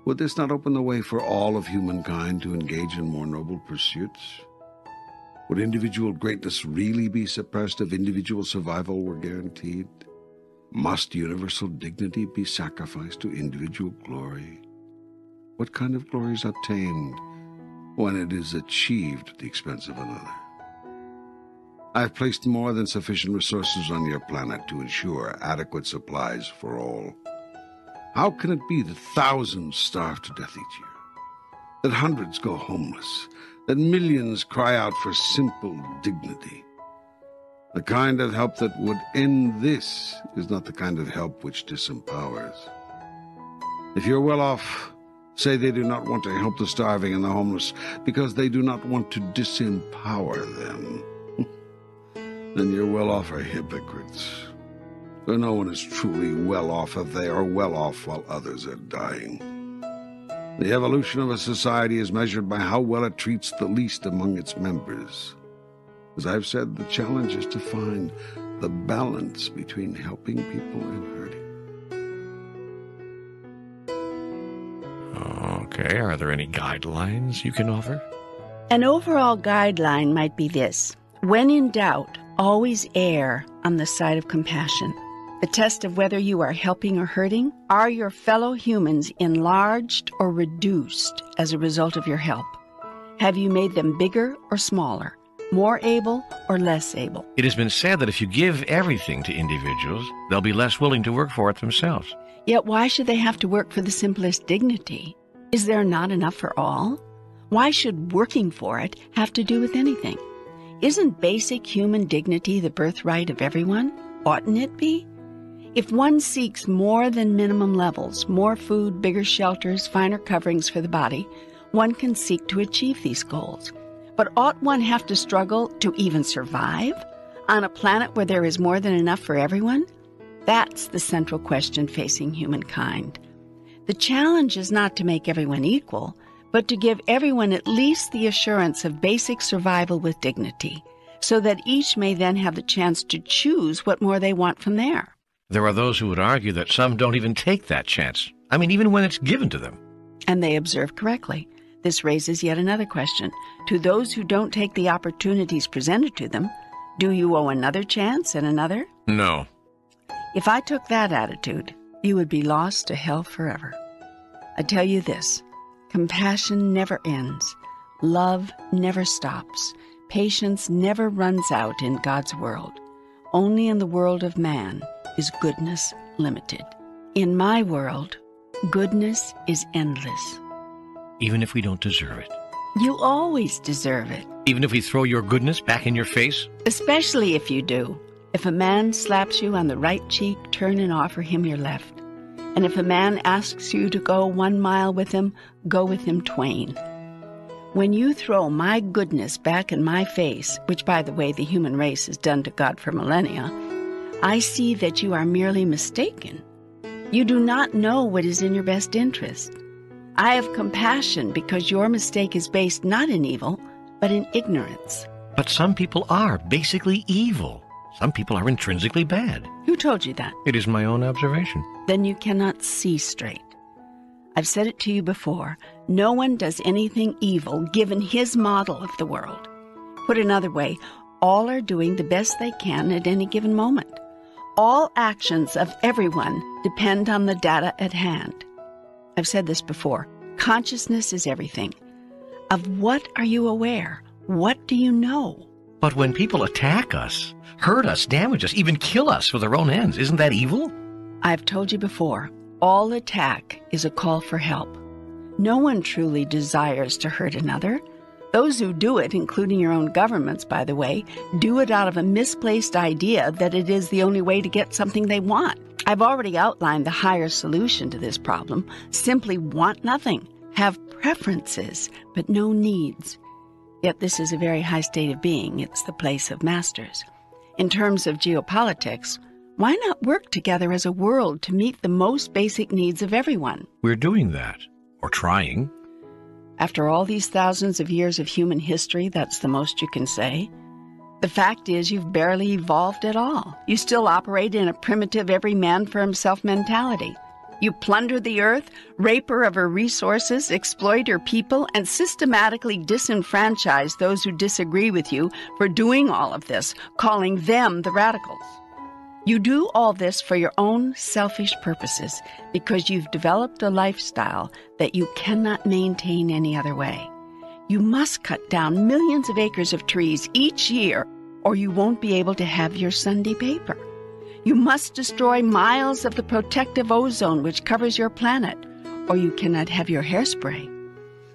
would this not open the way for all of humankind to engage in more noble pursuits? Would individual greatness really be suppressed if individual survival were guaranteed? Must universal dignity be sacrificed to individual glory? What kind of glory is obtained when it is achieved at the expense of another? I have placed more than sufficient resources on your planet to ensure adequate supplies for all. How can it be that thousands starve to death each year? That hundreds go homeless? That millions cry out for simple dignity? The kind of help that would end this is not the kind of help which disempowers. If you're well off, say they do not want to help the starving and the homeless because they do not want to disempower them. Then your well off are hypocrites. For no one is truly well off if they are well off while others are dying. The evolution of a society is measured by how well it treats the least among its members. As I've said, the challenge is to find the balance between helping people and hurting. Okay, are there any guidelines you can offer? An overall guideline might be this: when in doubt, always err on the side of compassion. The test of whether you are helping or hurting: are your fellow humans enlarged or reduced as a result of your help? Have you made them bigger or smaller, more able or less able? It has been said that if you give everything to individuals, they'll be less willing to work for it themselves. Yet why should they have to work for the simplest dignity? Is there not enough for all? Why should working for it have to do with anything? Isn't basic human dignity the birthright of everyone? Oughtn't it be? If one seeks more than minimum levels, more food, bigger shelters, finer coverings for the body, one can seek to achieve these goals. But ought one have to struggle to even survive on a planet where there is more than enough for everyone? That's the central question facing humankind. The challenge is not to make everyone equal, but to give everyone at least the assurance of basic survival with dignity, so that each may then have the chance to choose what more they want from there. There are those who would argue that some don't even take that chance. I mean, even when it's given to them. And they observe correctly. This raises yet another question. To those who don't take the opportunities presented to them, do you owe another chance and another? No. If I took that attitude, you would be lost to hell forever. I tell you this: compassion never ends. Love never stops. Patience never runs out in God's world. Only in the world of man is goodness limited. In my world, goodness is endless. Even if we don't deserve it. You always deserve it. Even if we throw your goodness back in your face? Especially if you do. If a man slaps you on the right cheek, turn and offer him your left. And if a man asks you to go 1 mile with him, go with him twain. When you throw my goodness back in my face, which, by the way, the human race has done to God for millennia, I see that you are merely mistaken. You do not know what is in your best interest. I have compassion because your mistake is based not in evil, but in ignorance. But some people are basically evil. Some people are intrinsically bad. Who told you that? It is my own observation. Then you cannot see straight. I've said it to you before. No one does anything evil given his model of the world. Put another way, all are doing the best they can at any given moment. All actions of everyone depend on the data at hand. I've said this before. Consciousness is everything. Of what are you aware? What do you know? But when people attack us, hurt us, damage us, even kill us for their own ends, isn't that evil? I've told you before, all attack is a call for help. No one truly desires to hurt another. Those who do it, including your own governments, by the way, do it out of a misplaced idea that it is the only way to get something they want. I've already outlined the higher solution to this problem. Simply want nothing. Have preferences, but no needs. Yet this is a very high state of being. It's the place of masters. In terms of geopolitics, why not work together as a world to meet the most basic needs of everyone? We're doing that, or trying. After all these thousands of years of human history, that's the most you can say. The fact is, you've barely evolved at all. You still operate in a primitive every man for himself mentality. You plunder the earth, rape her of her resources, exploit her people, and systematically disenfranchise those who disagree with you for doing all of this, calling them the radicals. You do all this for your own selfish purposes because you've developed a lifestyle that you cannot maintain any other way. You must cut down millions of acres of trees each year, or you won't be able to have your Sunday paper. You must destroy miles of the protective ozone which covers your planet, or you cannot have your hairspray.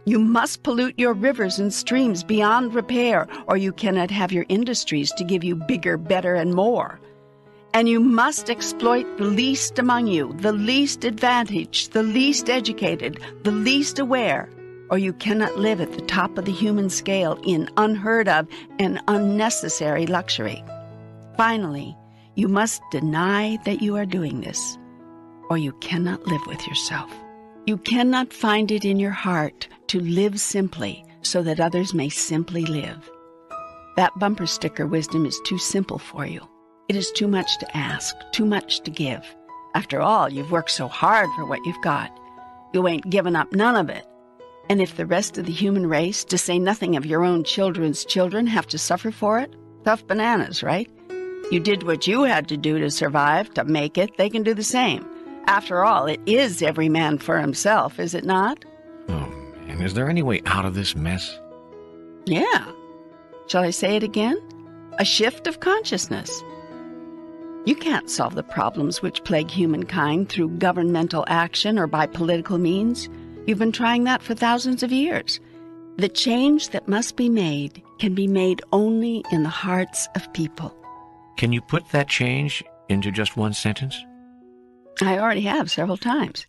You must pollute your rivers and streams beyond repair, or you cannot have your industries to give you bigger, better, and more. And you must exploit the least among you, the least advantaged, the least educated, the least aware, or you cannot live at the top of the human scale in unheard of and unnecessary luxury. Finally, you must deny that you are doing this, or you cannot live with yourself. You cannot find it in your heart to live simply so that others may simply live. That bumper sticker wisdom is too simple for you. It is too much to ask, too much to give. After all, you've worked so hard for what you've got. You ain't given up none of it. And if the rest of the human race, to say nothing of your own children's children, have to suffer for it, tough bananas, right? You did what you had to do to survive, to make it. They can do the same. After all, it is every man for himself, is it not? Oh, man, is there any way out of this mess? Yeah. Shall I say it again? A shift of consciousness. You can't solve the problems which plague humankind through governmental action or by political means. You've been trying that for thousands of years. The change that must be made can be made only in the hearts of people. Can you put that change into just one sentence? I already have several times.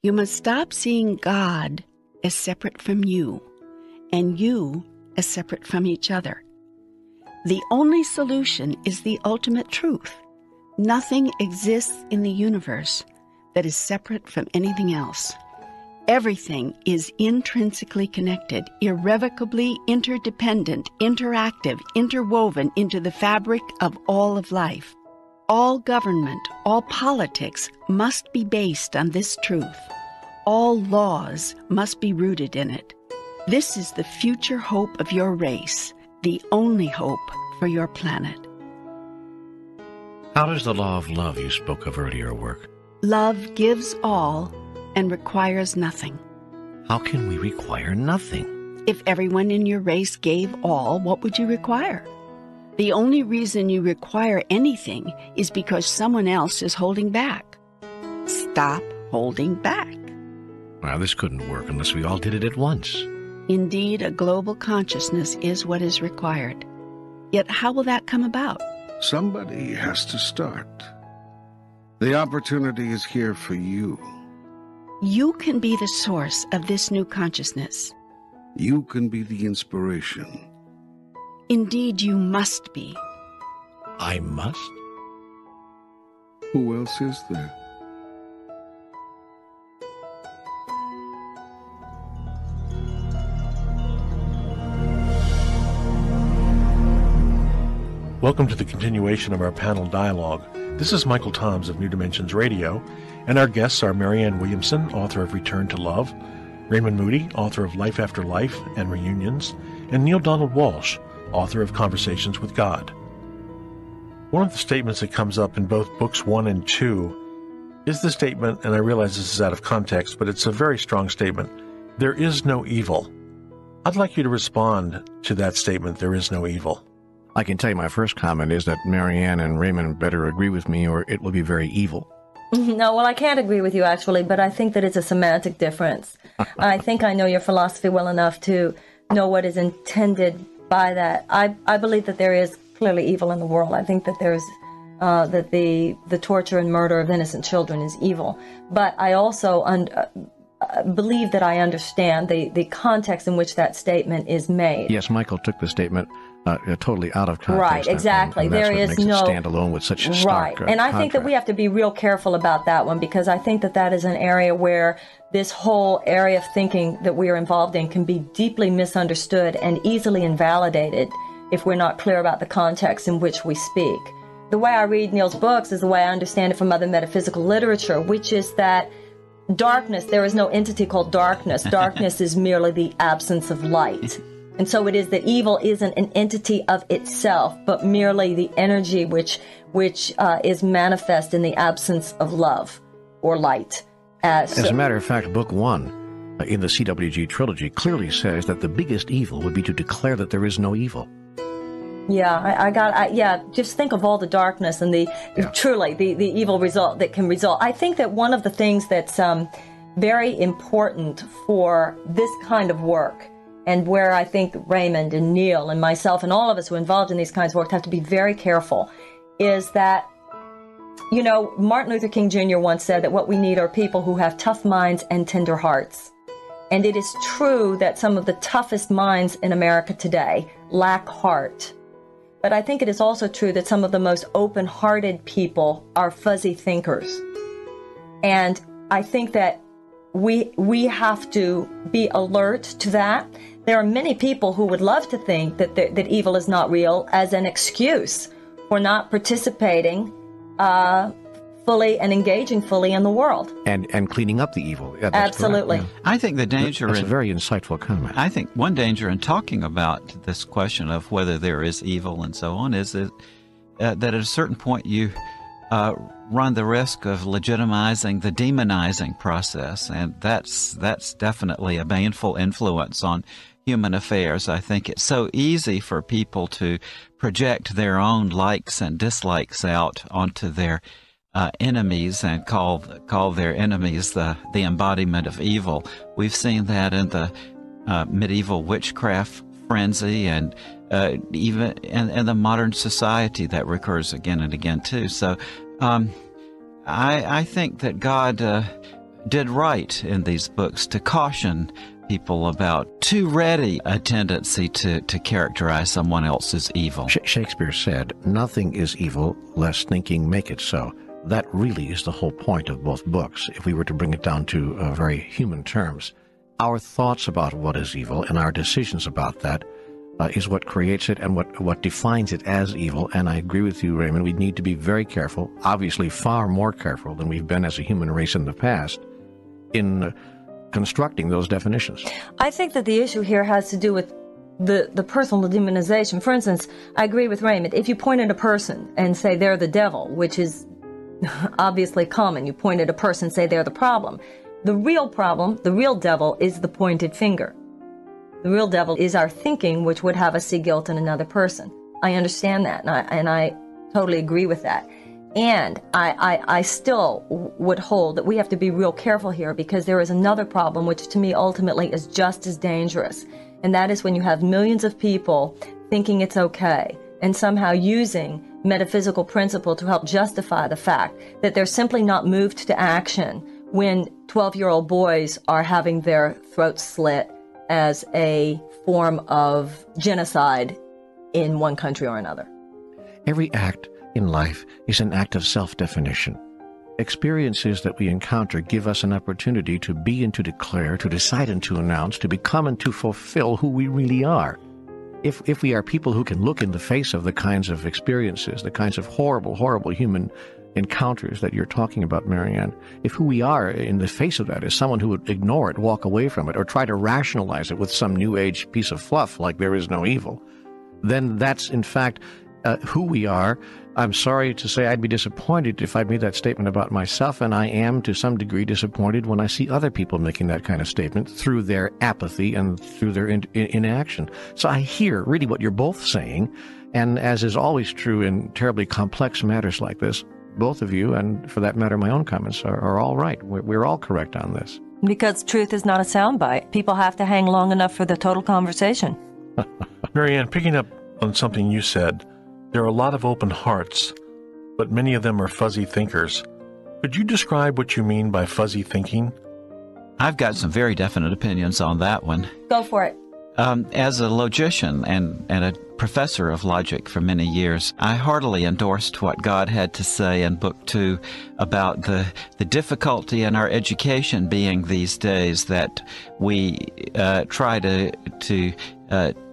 You must stop seeing God as separate from you, and you as separate from each other. The only solution is the ultimate truth. Nothing exists in the universe that is separate from anything else. Everything is intrinsically connected, irrevocably interdependent, interactive, interwoven into the fabric of all of life. All government, all politics must be based on this truth. All laws must be rooted in it. This is the future hope of your race, the only hope for your planet. How does the law of love you spoke of earlier work? Love gives all and requires nothing. How can we require nothing? If everyone in your race gave all, what would you require? The only reason you require anything is because someone else is holding back. Stop holding back. Well, this couldn't work unless we all did it at once. Indeed, a global consciousness is what is required. Yet how will that come about? Somebody has to start. The opportunity is here for you. You can be the source of this new consciousness. You can be the inspiration. Indeed, you must be. I must? Who else is there? Welcome to the continuation of our panel dialogue. This is Michael Toms of New Dimensions Radio, and our guests are Marianne Williamson, author of Return to Love, Raymond Moody, author of Life After Life and Reunions, and Neil Donald Walsh, author of Conversations with God. One of the statements that comes up in both books 1 and 2 is the statement, and I realize this is out of context, but it's a very strong statement, there is no evil. I'd like you to respond to that statement, there is no evil. I can tell you my first comment is that Marianne and Raymond better agree with me or it will be very evil. No, well, I can't agree with you, actually, but I think that it's a semantic difference. I think I know your philosophy well enough to know what is intended by that. I believe that there is clearly evil in the world. I think that there's that the torture and murder of innocent children is evil. But I also believe that I understand the context in which that statement is made. Yes, Michael took the statement totally out of context. Right, exactly. And that's there what is makes no it stand alone with such stark right. And I think that we have to be real careful about that one, because I think that that is an area where this whole area of thinking that we are involved in can be deeply misunderstood and easily invalidated if we're not clear about the context in which we speak. The way I read Neil's books is the way I understand it from other metaphysical literature, which is that darkness, there is no entity called darkness. Darkness is merely the absence of light. And so it is that evil isn't an entity of itself, but merely the energy which is manifest in the absence of love or light. As a matter of fact, Book 1 in the CWG trilogy clearly says that the biggest evil would be to declare that there is no evil. Yeah, just think of all the darkness and truly the evil result that can result. I think that one of the things that's very important for this kind of work, and where I think Raymond and Neil and myself and all of us who are involved in these kinds of work have to be very careful, is that, you know, Martin Luther King Jr. once said that what we need are people who have tough minds and tender hearts. And it is true that some of the toughest minds in America today lack heart. But I think it is also true that some of the most open-hearted people are fuzzy thinkers. And I think that we have to be alert to that. There are many people who would love to think that evil is not real as an excuse for not participating fully and engaging fully in the world. And cleaning up the evil. Yeah, absolutely. Yeah. I think the danger... That's a very insightful comment. I think one danger in talking about this question of whether there is evil and so on is that at a certain point you run the risk of legitimizing the demonizing process, and that's definitely a baneful influence on human affairs. I think it's so easy for people to project their own likes and dislikes out onto their enemies and call their enemies the embodiment of evil. We've seen that in the medieval witchcraft frenzy, and even in the modern society that recurs again and again too. So I think that God did right in these books to caution people about too ready a tendency to characterize someone else as evil. Shakespeare said, "Nothing is evil, lest thinking make it so." That really is the whole point of both books, if we were to bring it down to very human terms. Our thoughts about what is evil and our decisions about that is what creates it and what defines it as evil. And I agree with you, Raymond. We need to be very careful, obviously far more careful than we've been as a human race in the past, in constructing those definitions. I think that the issue here has to do with the personal demonization. For instance, I agree with Raymond. If you point at a person and say they're the devil, which is obviously common, you point at a person, say they're the problem. The real problem, the real devil, is the pointed finger. The real devil is our thinking, which would have us see guilt in another person. I understand that, and I totally agree with that. And I still would hold that we have to be real careful here, because there is another problem, which to me ultimately is just as dangerous. And that is when you have millions of people thinking it's okay and somehow using metaphysical principle to help justify the fact that they're simply not moved to action when 12-year-old boys are having their throats slit as a form of genocide in one country or another. Every act in life is an act of self-definition. Experiences that we encounter give us an opportunity to be and to declare, to decide and to announce, to become and to fulfill who we really are. If we are people who can look in the face of the kinds of experiences, the kinds of horrible, horrible human encounters that you're talking about, Marianne, if who we are in the face of that is someone who would ignore it, walk away from it, or try to rationalize it with some new age piece of fluff like there is no evil, then that's in fact who we are. I'm sorry to say I'd be disappointed if I made that statement about myself, and I am to some degree disappointed when I see other people making that kind of statement through their apathy and through their inaction. So I hear really what you're both saying, and as is always true in terribly complex matters like this, both of you, and for that matter my own comments, are all right. We're all correct on this. Because truth is not a soundbite. People have to hang long enough for the total conversation. Marianne, picking up on something you said, there are a lot of open hearts, but many of them are fuzzy thinkers. Could you describe what you mean by fuzzy thinking? I've got some very definite opinions on that one. Go for it. As a logician and a professor of logic for many years, I heartily endorsed what God had to say in Book 2 about the difficulty in our education being these days that we try to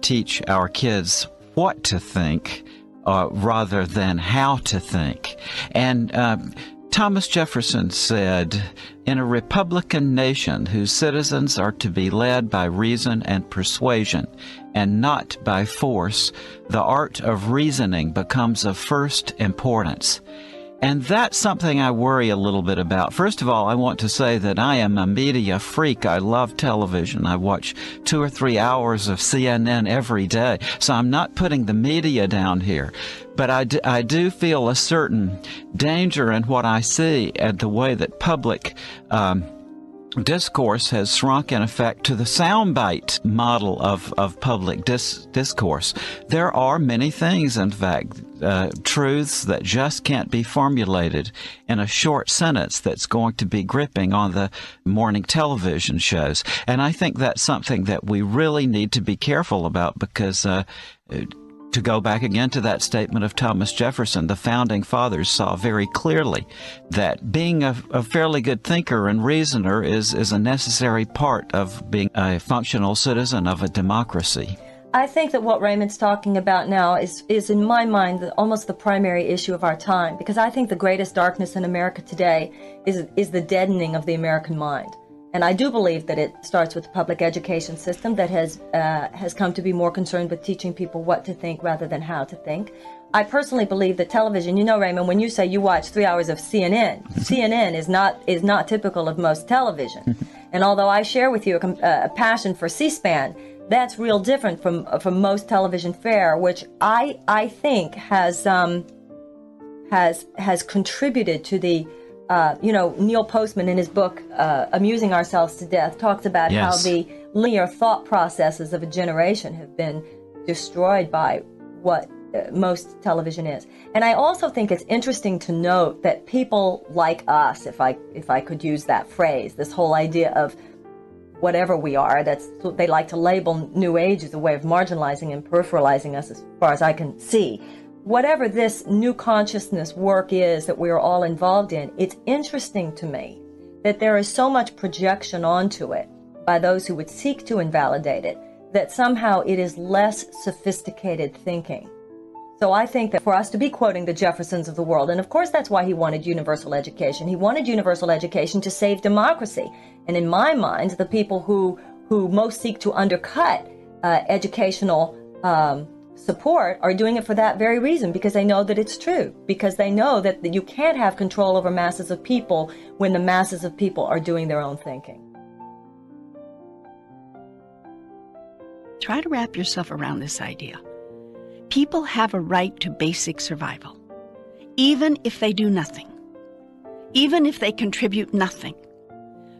teach our kids what to think rather than how to think. And Thomas Jefferson said, "In a republican nation whose citizens are to be led by reason and persuasion, and not by force, the art of reasoning becomes of first importance." And that's something I worry a little bit about. First of all, I want to say that I am a media freak. I love television. I watch 2 or 3 hours of CNN every day. So I'm not putting the media down here. But I do feel a certain danger in what I see and the way that public discourse has shrunk, in effect, to the soundbite model of public discourse. There are many things, in fact, truths that just can't be formulated in a short sentence that's going to be gripping on the morning television shows. And I think that's something that we really need to be careful about, because to go back again to that statement of Thomas Jefferson, the founding fathers saw very clearly that being a fairly good thinker and reasoner is a necessary part of being a functional citizen of a democracy. I think that what Raymond's talking about now is in my mind, almost the primary issue of our time, because I think the greatest darkness in America today is the deadening of the American mind. And I do believe that it starts with the public education system that has come to be more concerned with teaching people what to think rather than how to think. I personally believe that television, you know, Raymond, when you say you watch 3 hours of CNN, CNN is not typical of most television. And although I share with you a passion for C-SPAN, that's real different from most television fare, which I think has contributed to the Neil Postman in his book, Amusing Ourselves to Death, talks about how the linear thought processes of a generation have been destroyed by what most television is. And I also think it's interesting to note that people like us, if I could use that phrase, this whole idea of whatever we are, they like to label New Age as a way of marginalizing and peripheralizing us as far as I can see. Whatever this new consciousness work is that we're all involved in, it's interesting to me that there is so much projection onto it by those who would seek to invalidate it, that somehow it is less sophisticated thinking. So I think that for us to be quoting the Jeffersons of the world, and of course that's why he wanted universal education. He wanted universal education to save democracy. And in my mind, the people who most seek to undercut educational support are doing it for that very reason, because they know that it's true, because they know that you can't have control over masses of people when the masses of people are doing their own thinking. Try to wrap yourself around this idea. People have a right to basic survival, even if they do nothing, even if they contribute nothing.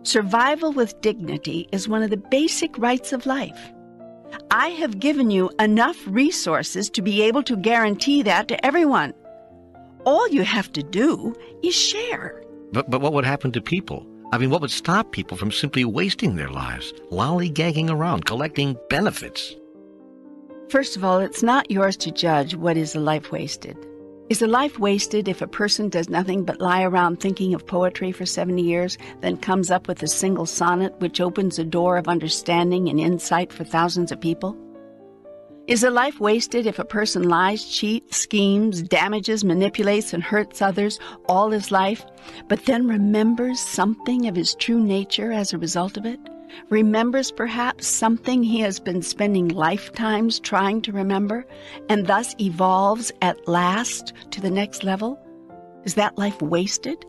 Survival with dignity is one of the basic rights of life. I have given you enough resources to be able to guarantee that to everyone. All you have to do is share. But what would happen to people? I mean, what would stop people from simply wasting their lives, lollygagging around, collecting benefits? First of all, it's not yours to judge what is a life wasted. Is a life wasted if a person does nothing but lie around thinking of poetry for 70 years, then comes up with a single sonnet which opens a door of understanding and insight for thousands of people? Is a life wasted if a person lies, cheats, schemes, damages, manipulates, and hurts others all his life, but then remembers something of his true nature as a result of it? Remembers perhaps something he has been spending lifetimes trying to remember, and thus evolves at last to the next level? Is that life wasted?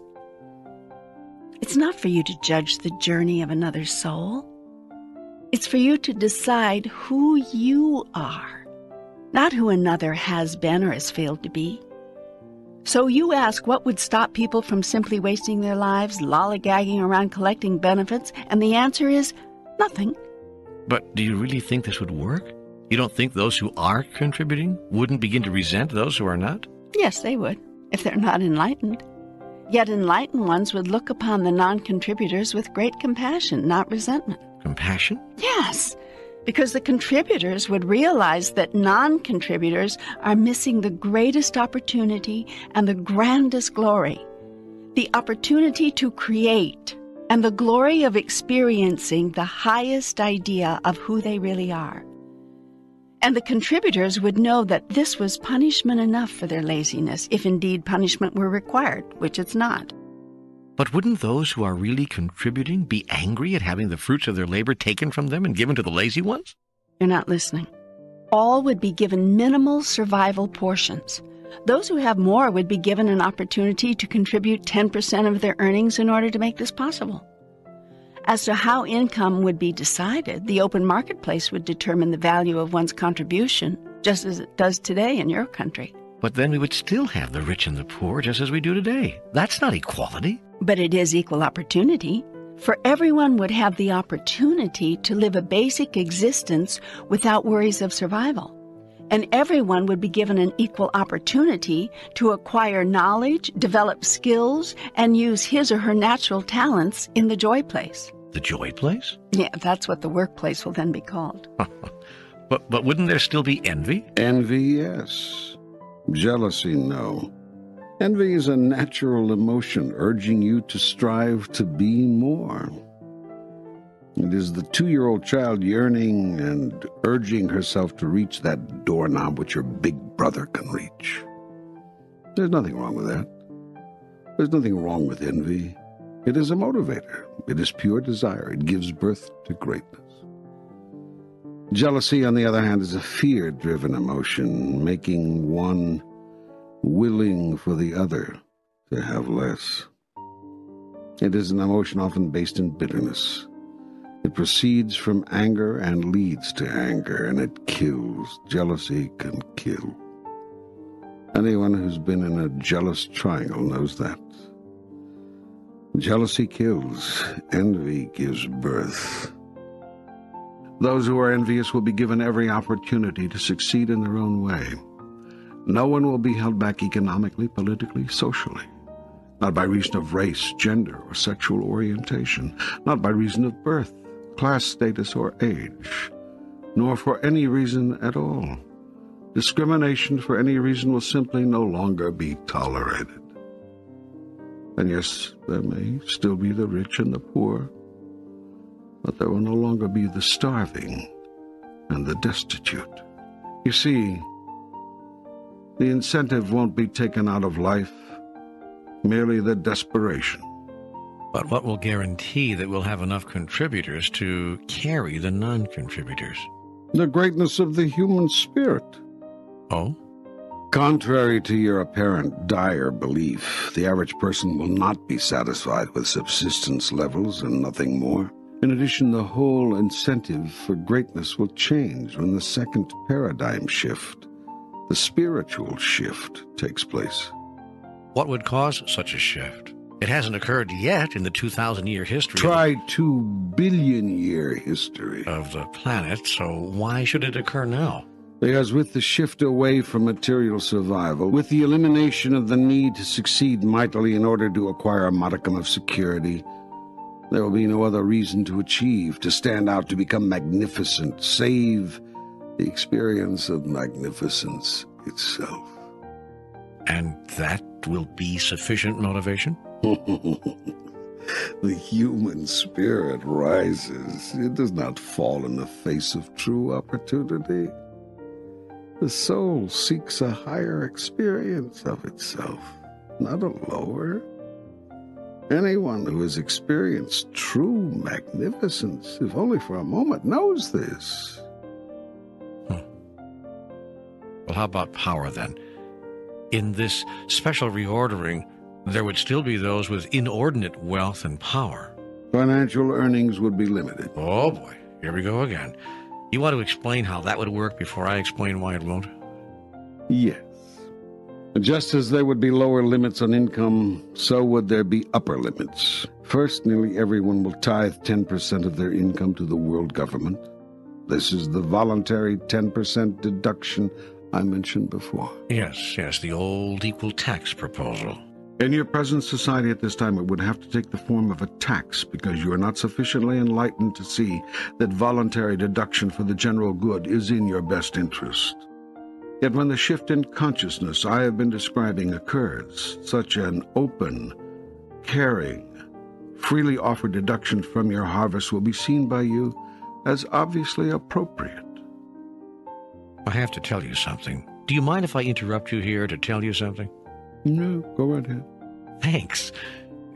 It's not for you to judge the journey of another soul. It's for you to decide who you are, not who another has been or has failed to be. So you ask what would stop people from simply wasting their lives, lollygagging around collecting benefits, and the answer is nothing. But do you really think this would work? You don't think those who are contributing wouldn't begin to resent those who are not? Yes, they would. if they're not enlightened. Yet enlightened ones would look upon the non-contributors with great compassion, not resentment. Compassion? Yes, because the contributors would realize that non-contributors are missing the greatest opportunity and the grandest glory, the opportunity to create and the glory of experiencing the highest idea of who they really are. And the contributors would know that this was punishment enough for their laziness, if indeed punishment were required, which it's not. But wouldn't those who are really contributing be angry at having the fruits of their labor taken from them and given to the lazy ones? You're not listening. All would be given minimal survival portions. Those who have more would be given an opportunity to contribute 10% of their earnings in order to make this possible. As to how income would be decided, the open marketplace would determine the value of one's contribution, just as it does today in your country. But then we would still have the rich and the poor just as we do today. That's not equality. But it is equal opportunity, for everyone would have the opportunity to live a basic existence without worries of survival. And everyone would be given an equal opportunity to acquire knowledge, develop skills, and use his or her natural talents in the joy place. The joy place? Yeah, that's what the workplace will then be called. But wouldn't there still be envy? Envy, yes. Jealousy, no. Envy is a natural emotion urging you to strive to be more. It is the 2-year-old child yearning and urging herself to reach that doorknob which her big brother can reach. There's nothing wrong with that. There's nothing wrong with envy. It is a motivator. It is pure desire. It gives birth to greatness. Jealousy, on the other hand, is a fear-driven emotion, making one willing for the other to have less. It is an emotion often based in bitterness. It proceeds from anger and leads to anger, and it kills. Jealousy can kill. Anyone who's been in a jealous triangle knows that. Jealousy kills. Envy gives birth. Those who are envious will be given every opportunity to succeed in their own way. No one will be held back economically, politically, socially. Not by reason of race, gender, or sexual orientation. Not by reason of birth, class status, or age. Nor for any reason at all. Discrimination for any reason will simply no longer be tolerated. And yes, there may still be the rich and the poor, but there will no longer be the starving and the destitute. You see, the incentive won't be taken out of life, merely the desperation. But what will guarantee that we'll have enough contributors to carry the non-contributors? The greatness of the human spirit. Oh? Contrary to your apparent dire belief, the average person will not be satisfied with subsistence levels and nothing more. In addition, the whole incentive for greatness will change when the second paradigm shift, the spiritual shift, takes place. What would cause such a shift? It hasn't occurred yet in the 2,000-year history. Try 2 billion-year history of the planet, so why should it occur now? Because with the shift away from material survival, with the elimination of the need to succeed mightily in order to acquire a modicum of security, there will be no other reason to achieve, to stand out, to become magnificent, save the experience of magnificence itself. And that will be sufficient motivation? The human spirit rises. It does not fall in the face of true opportunity. The soul seeks a higher experience of itself, not a lower. Anyone who has experienced true magnificence, if only for a moment, knows this. Well, how about power, then? In this special reordering, there would still be those with inordinate wealth and power. Financial earnings would be limited. Oh, boy. Here we go again. You want to explain how that would work before I explain why it won't? Yes. Just as there would be lower limits on income, so would there be upper limits. First, nearly everyone will tithe 10% of their income to the world government. This is the voluntary 10% deduction I mentioned before. Yes, the old equal tax proposal. In your present society at this time, it would have to take the form of a tax because you are not sufficiently enlightened to see that voluntary deduction for the general good is in your best interest. Yet when the shift in consciousness I have been describing occurs, such an open, caring, freely offered deduction from your harvest will be seen by you as obviously appropriate. I have to tell you something. Do you mind if I interrupt you here to tell you something? No, go right ahead. Thanks.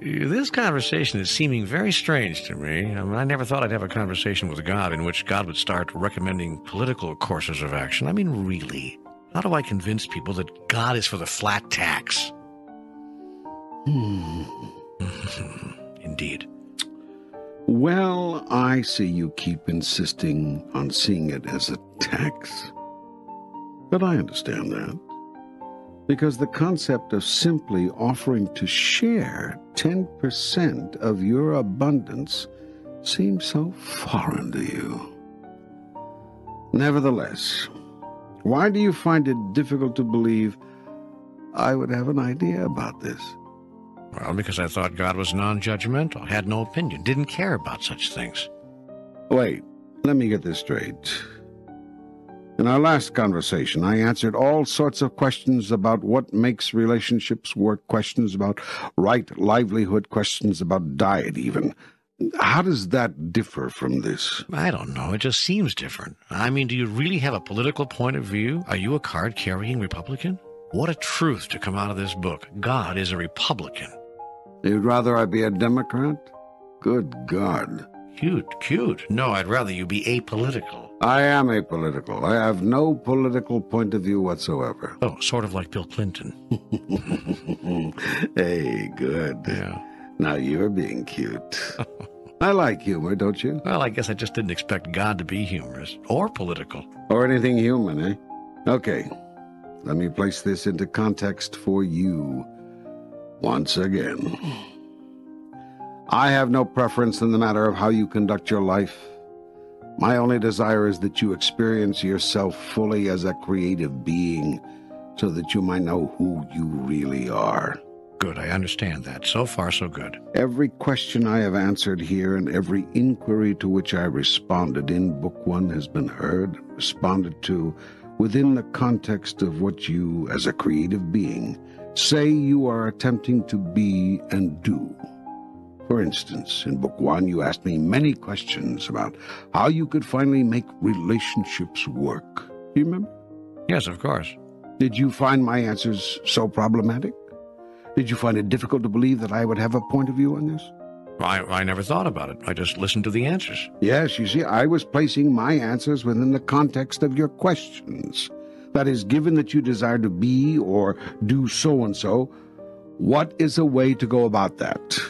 This conversation is seeming very strange to me. I never thought I'd have a conversation with God in which God would start recommending political courses of action. I mean, really, how do I convince people that God is for the flat tax? Indeed. Well, I see you keep insisting on seeing it as a tax. But I understand that. Because the concept of simply offering to share 10% of your abundance seems so foreign to you. Nevertheless, why do you find it difficult to believe I would have an idea about this? Well, because I thought God was non-judgmental, had no opinion, didn't care about such things. Wait, let me get this straight. In our last conversation, I answered all sorts of questions about what makes relationships work, questions about right livelihood, questions about diet even. How does that differ from this? I don't know. It just seems different. I mean, do you really have a political point of view? Are you a card-carrying Republican? What a truth to come out of this book. God is a Republican. You'd rather I be a Democrat? Good God. Cute. No, I'd rather you be apolitical. I am apolitical. I have no political point of view whatsoever. Oh, sort of like Bill Clinton. Hey, good. Yeah. Now you're being cute. I like humor, don't you? Well, I guess I just didn't expect God to be humorous or political. Or anything human, eh? Okay, let me place this into context for you once again. I have no preference in the matter of how you conduct your life. My only desire is that you experience yourself fully as a creative being so that you might know who you really are. Good, I understand that. So far, so good. Every question I have answered here and every inquiry to which I responded in Book 1 has been heard, responded to, within the context of what you, as a creative being, say you are attempting to be and do. For instance, in Book 1, you asked me many questions about how you could finally make relationships work. Do you remember? Yes, of course. Did you find my answers so problematic? Did you find it difficult to believe that I would have a point of view on this? I never thought about it. I just listened to the answers. Yes, you see, I was placing my answers within the context of your questions. That is, given that you desire to be or do so-and-so, what is a way to go about that?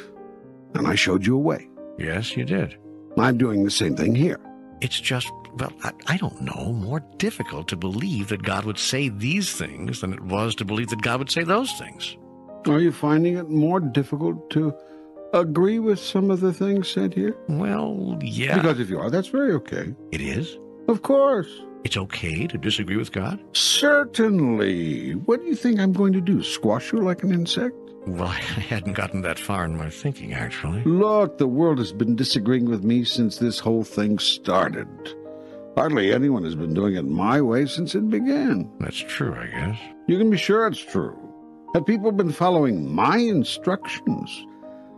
And I showed you a way. Yes, you did. I'm doing the same thing here. It's just, well, I don't know, more difficult to believe that God would say these things than it was to believe that God would say those things. Are you finding it more difficult to agree with some of the things said here? Well, yeah. Because if you are, that's very okay. It is? Of course. It's okay to disagree with God? Certainly. What do you think I'm going to do, squash you like an insect? Well, I hadn't gotten that far in my thinking, actually. Look, the world has been disagreeing with me since this whole thing started. Hardly anyone has been doing it my way since it began. That's true, I guess. You can be sure it's true. Have people been following my instructions,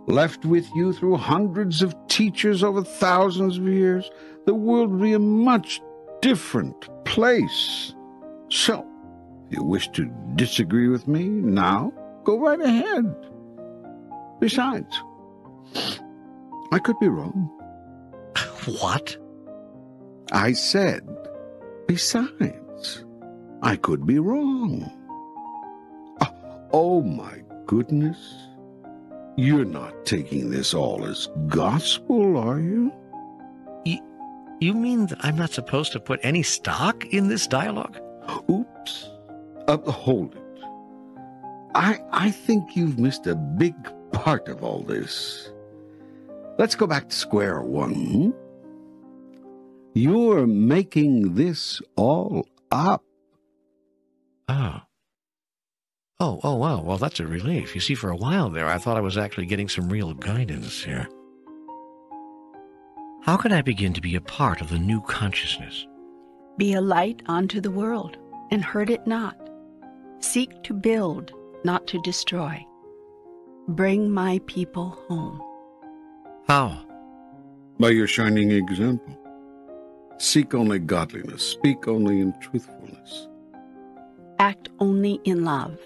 left with you through hundreds of teachers over thousands of years, the world would be a much different place. So, if you wish to disagree with me now, go right ahead. Besides, I could be wrong. What? I said, besides, I could be wrong. Oh my goodness. You're not taking this all as gospel, are you? You mean that I'm not supposed to put any stock in this dialogue? Oops. Hold it. I think you've missed a big part of all this. Let's go back to square one. You're making this all up. Oh. Oh, wow. Well, that's a relief. You see, for a while there, I thought I was actually getting some real guidance here. How can I begin to be a part of the new consciousness? Be a light unto the world, and hurt it not. Seek to build, not to destroy. Bring my people home. How? By your shining example. Seek only godliness. Speak only in truthfulness. Act only in love.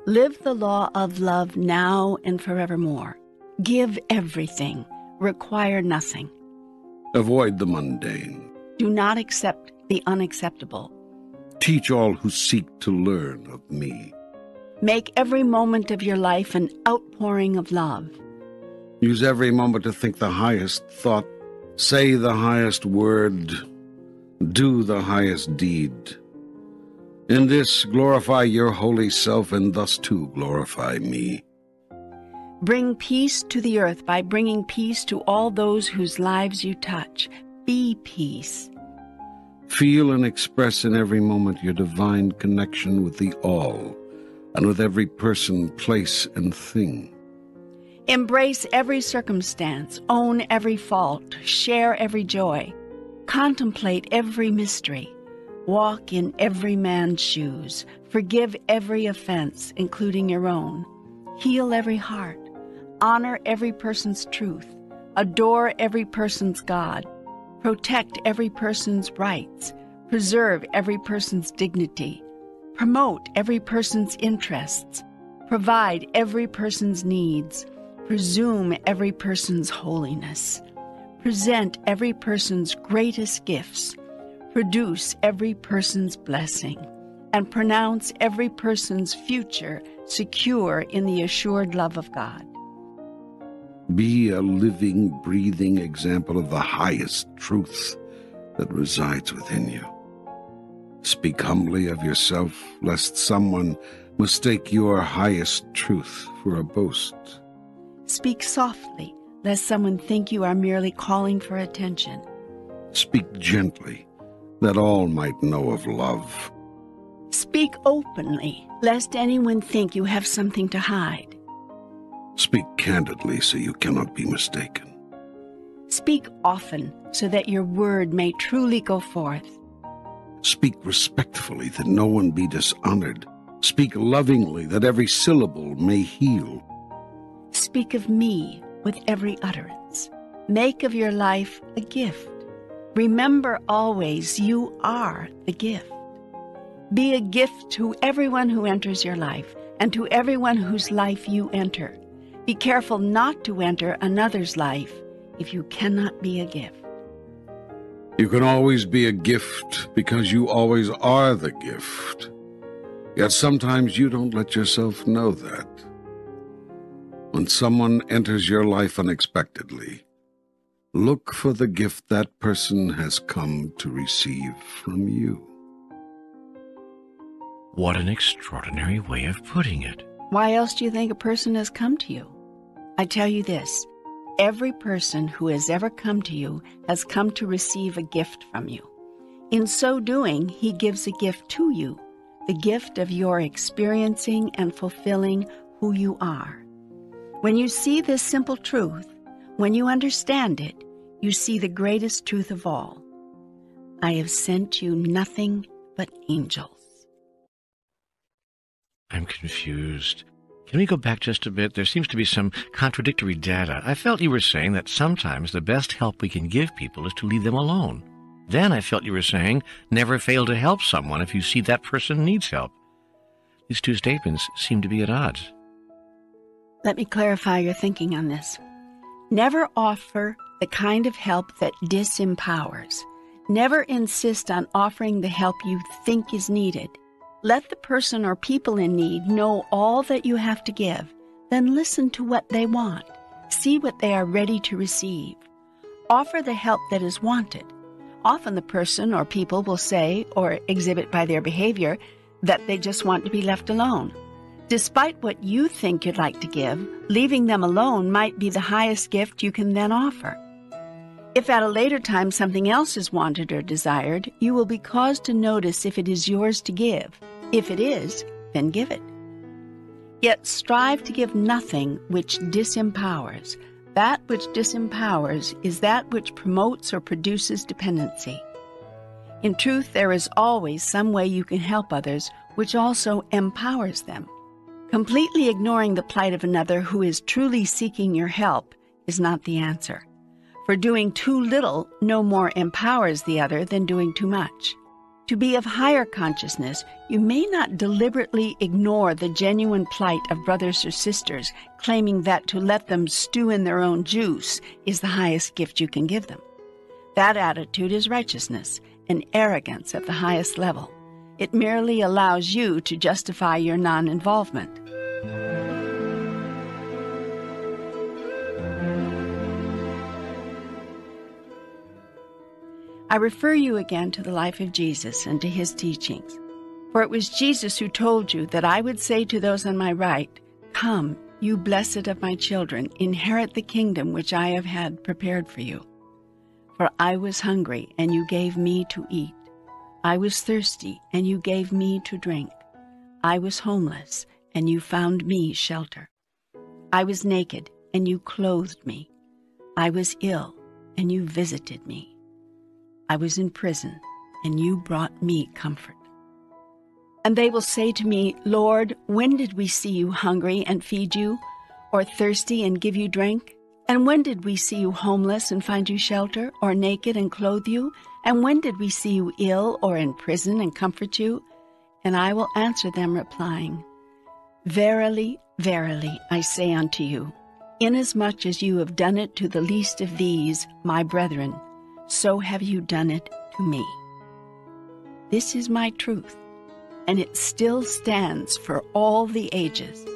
Live the law of love now and forevermore. Give everything. Require nothing. Avoid the mundane. Do not accept the unacceptable. Teach all who seek to learn of me. Make every moment of your life an outpouring of love. Use every moment to think the highest thought, say the highest word, do the highest deed. In this, glorify your holy self, and thus too glorify me. Bring peace to the earth by bringing peace to all those whose lives you touch. Be peace. Feel and express in every moment your divine connection with the all, and with every person, place, and thing. Embrace every circumstance, own every fault, share every joy, contemplate every mystery, walk in every man's shoes, forgive every offense, including your own, heal every heart, honor every person's truth, adore every person's God, protect every person's rights, preserve every person's dignity, promote every person's interests, provide every person's needs, presume every person's holiness, present every person's greatest gifts, produce every person's blessing, and pronounce every person's future secure in the assured love of God. Be a living, breathing example of the highest truth that resides within you. Speak humbly of yourself, lest someone mistake your highest truth for a boast. Speak softly, lest someone think you are merely calling for attention. Speak gently, that all might know of love. Speak openly, lest anyone think you have something to hide. Speak candidly so you cannot be mistaken. Speak often, so that your word may truly go forth. Speak respectfully, that no one be dishonored. Speak lovingly, that every syllable may heal. Speak of me with every utterance. Make of your life a gift. Remember always you are the gift. Be a gift to everyone who enters your life and to everyone whose life you enter. Be careful not to enter another's life if you cannot be a gift. You can always be a gift because you always are the gift. Yet sometimes you don't let yourself know that. When someone enters your life unexpectedly, look for the gift that person has come to receive from you. What an extraordinary way of putting it. Why else do you think a person has come to you? I tell you this, every person who has ever come to you has come to receive a gift from you. In so doing, he gives a gift to you, the gift of your experiencing and fulfilling who you are. When you see this simple truth, when you understand it, you see the greatest truth of all. I have sent you nothing but angels. I'm confused. Can we go back just a bit? There seems to be some contradictory data. I felt you were saying that sometimes the best help we can give people is to leave them alone. Then I felt you were saying never fail to help someone if you see that person needs help. These two statements seem to be at odds. Let me clarify your thinking on this. Never offer the kind of help that disempowers. Never insist on offering the help you think is needed. Let the person or people in need know all that you have to give. Then listen to what they want. See what they are ready to receive. Offer the help that is wanted. Often the person or people will say or exhibit by their behavior that they just want to be left alone. Despite what you think you'd like to give, leaving them alone might be the highest gift you can then offer. If at a later time something else is wanted or desired, you will be caused to notice if it is yours to give. If it is, then give it. Yet strive to give nothing which disempowers. That which disempowers is that which promotes or produces dependency. In truth, there is always some way you can help others which also empowers them. Completely ignoring the plight of another who is truly seeking your help is not the answer. For doing too little no more empowers the other than doing too much. To be of higher consciousness, you may not deliberately ignore the genuine plight of brothers or sisters, claiming that to let them stew in their own juice is the highest gift you can give them. That attitude is righteousness and arrogance at the highest level. It merely allows you to justify your non-involvement. I refer you again to the life of Jesus and to his teachings. For it was Jesus who told you that I would say to those on my right, "Come, you blessed of my children, inherit the kingdom which I have had prepared for you. For I was hungry, and you gave me to eat. I was thirsty, and you gave me to drink. I was homeless, and you found me shelter. I was naked, and you clothed me. I was ill, and you visited me. I was in prison, and you brought me comfort." And they will say to me, "Lord, when did we see you hungry and feed you, or thirsty and give you drink? And when did we see you homeless and find you shelter, or naked and clothe you? And when did we see you ill or in prison and comfort you?" And I will answer them, replying, "Verily, verily, I say unto you, inasmuch as you have done it to the least of these, my brethren, so have you done it to me." This is my truth, and it still stands for all the ages.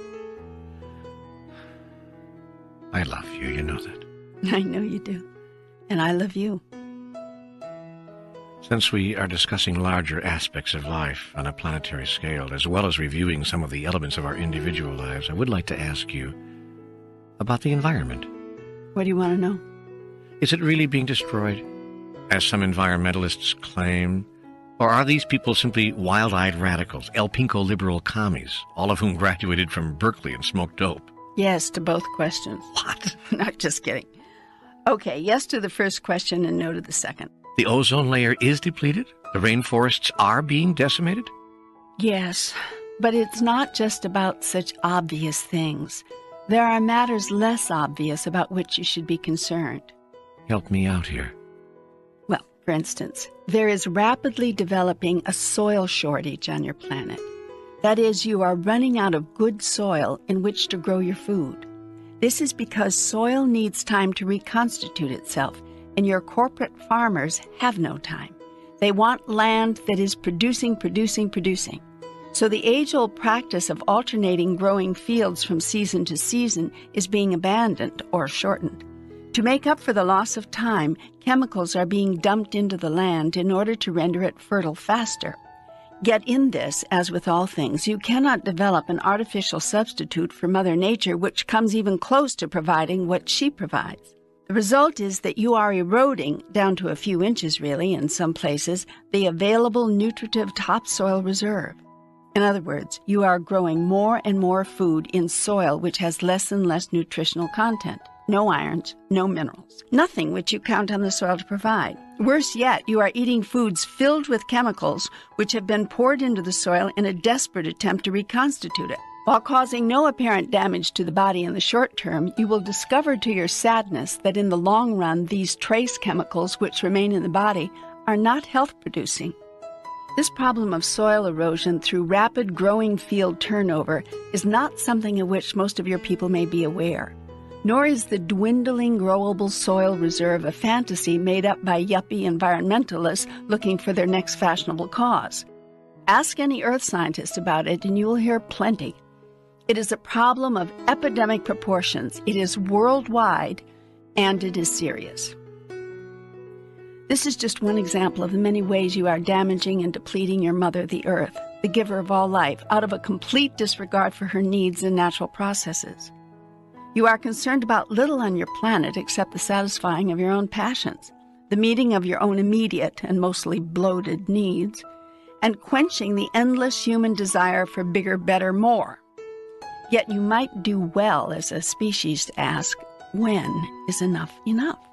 I love you, you know that. I know you do, and I love you. Since we are discussing larger aspects of life on a planetary scale, as well as reviewing some of the elements of our individual lives, I would like to ask you about the environment. What do you want to know? Is it really being destroyed, as some environmentalists claim? Or are these people simply wild-eyed radicals, El Pinko liberal commies, all of whom graduated from Berkeley and smoked dope? Yes to both questions. What? Not just kidding. Okay, yes to the first question and no to the second. The ozone layer is depleted? The rainforests are being decimated? Yes, but it's not just about such obvious things. There are matters less obvious about which you should be concerned. Help me out here. Well, for instance, there is rapidly developing a soil shortage on your planet. That is, you are running out of good soil in which to grow your food. This is because soil needs time to reconstitute itself, and your corporate farmers have no time. They want land that is producing. So the age-old practice of alternating growing fields from season to season is being abandoned or shortened. To make up for the loss of time, chemicals are being dumped into the land in order to render it fertile faster. Yet in this, as with all things, you cannot develop an artificial substitute for Mother Nature which comes even close to providing what she provides. The result is that you are eroding, down to a few inches really in some places, the available nutritive topsoil reserve. In other words, you are growing more and more food in soil which has less and less nutritional content. No irons, no minerals, nothing which you count on the soil to provide. Worse yet, you are eating foods filled with chemicals which have been poured into the soil in a desperate attempt to reconstitute it. While causing no apparent damage to the body in the short term, you will discover to your sadness that in the long run, these trace chemicals which remain in the body are not health-producing. This problem of soil erosion through rapid growing field turnover is not something of which most of your people may be aware. Nor is the dwindling growable soil reserve a fantasy made up by yuppie environmentalists looking for their next fashionable cause. Ask any earth scientist about it and you will hear plenty. It is a problem of epidemic proportions. It is worldwide and it is serious. This is just one example of the many ways you are damaging and depleting your mother, the earth, the giver of all life, out of a complete disregard for her needs and natural processes. You are concerned about little on your planet except the satisfying of your own passions, the meeting of your own immediate and mostly bloated needs, and quenching the endless human desire for bigger, better, more. Yet you might do well as a species to ask, when is enough enough?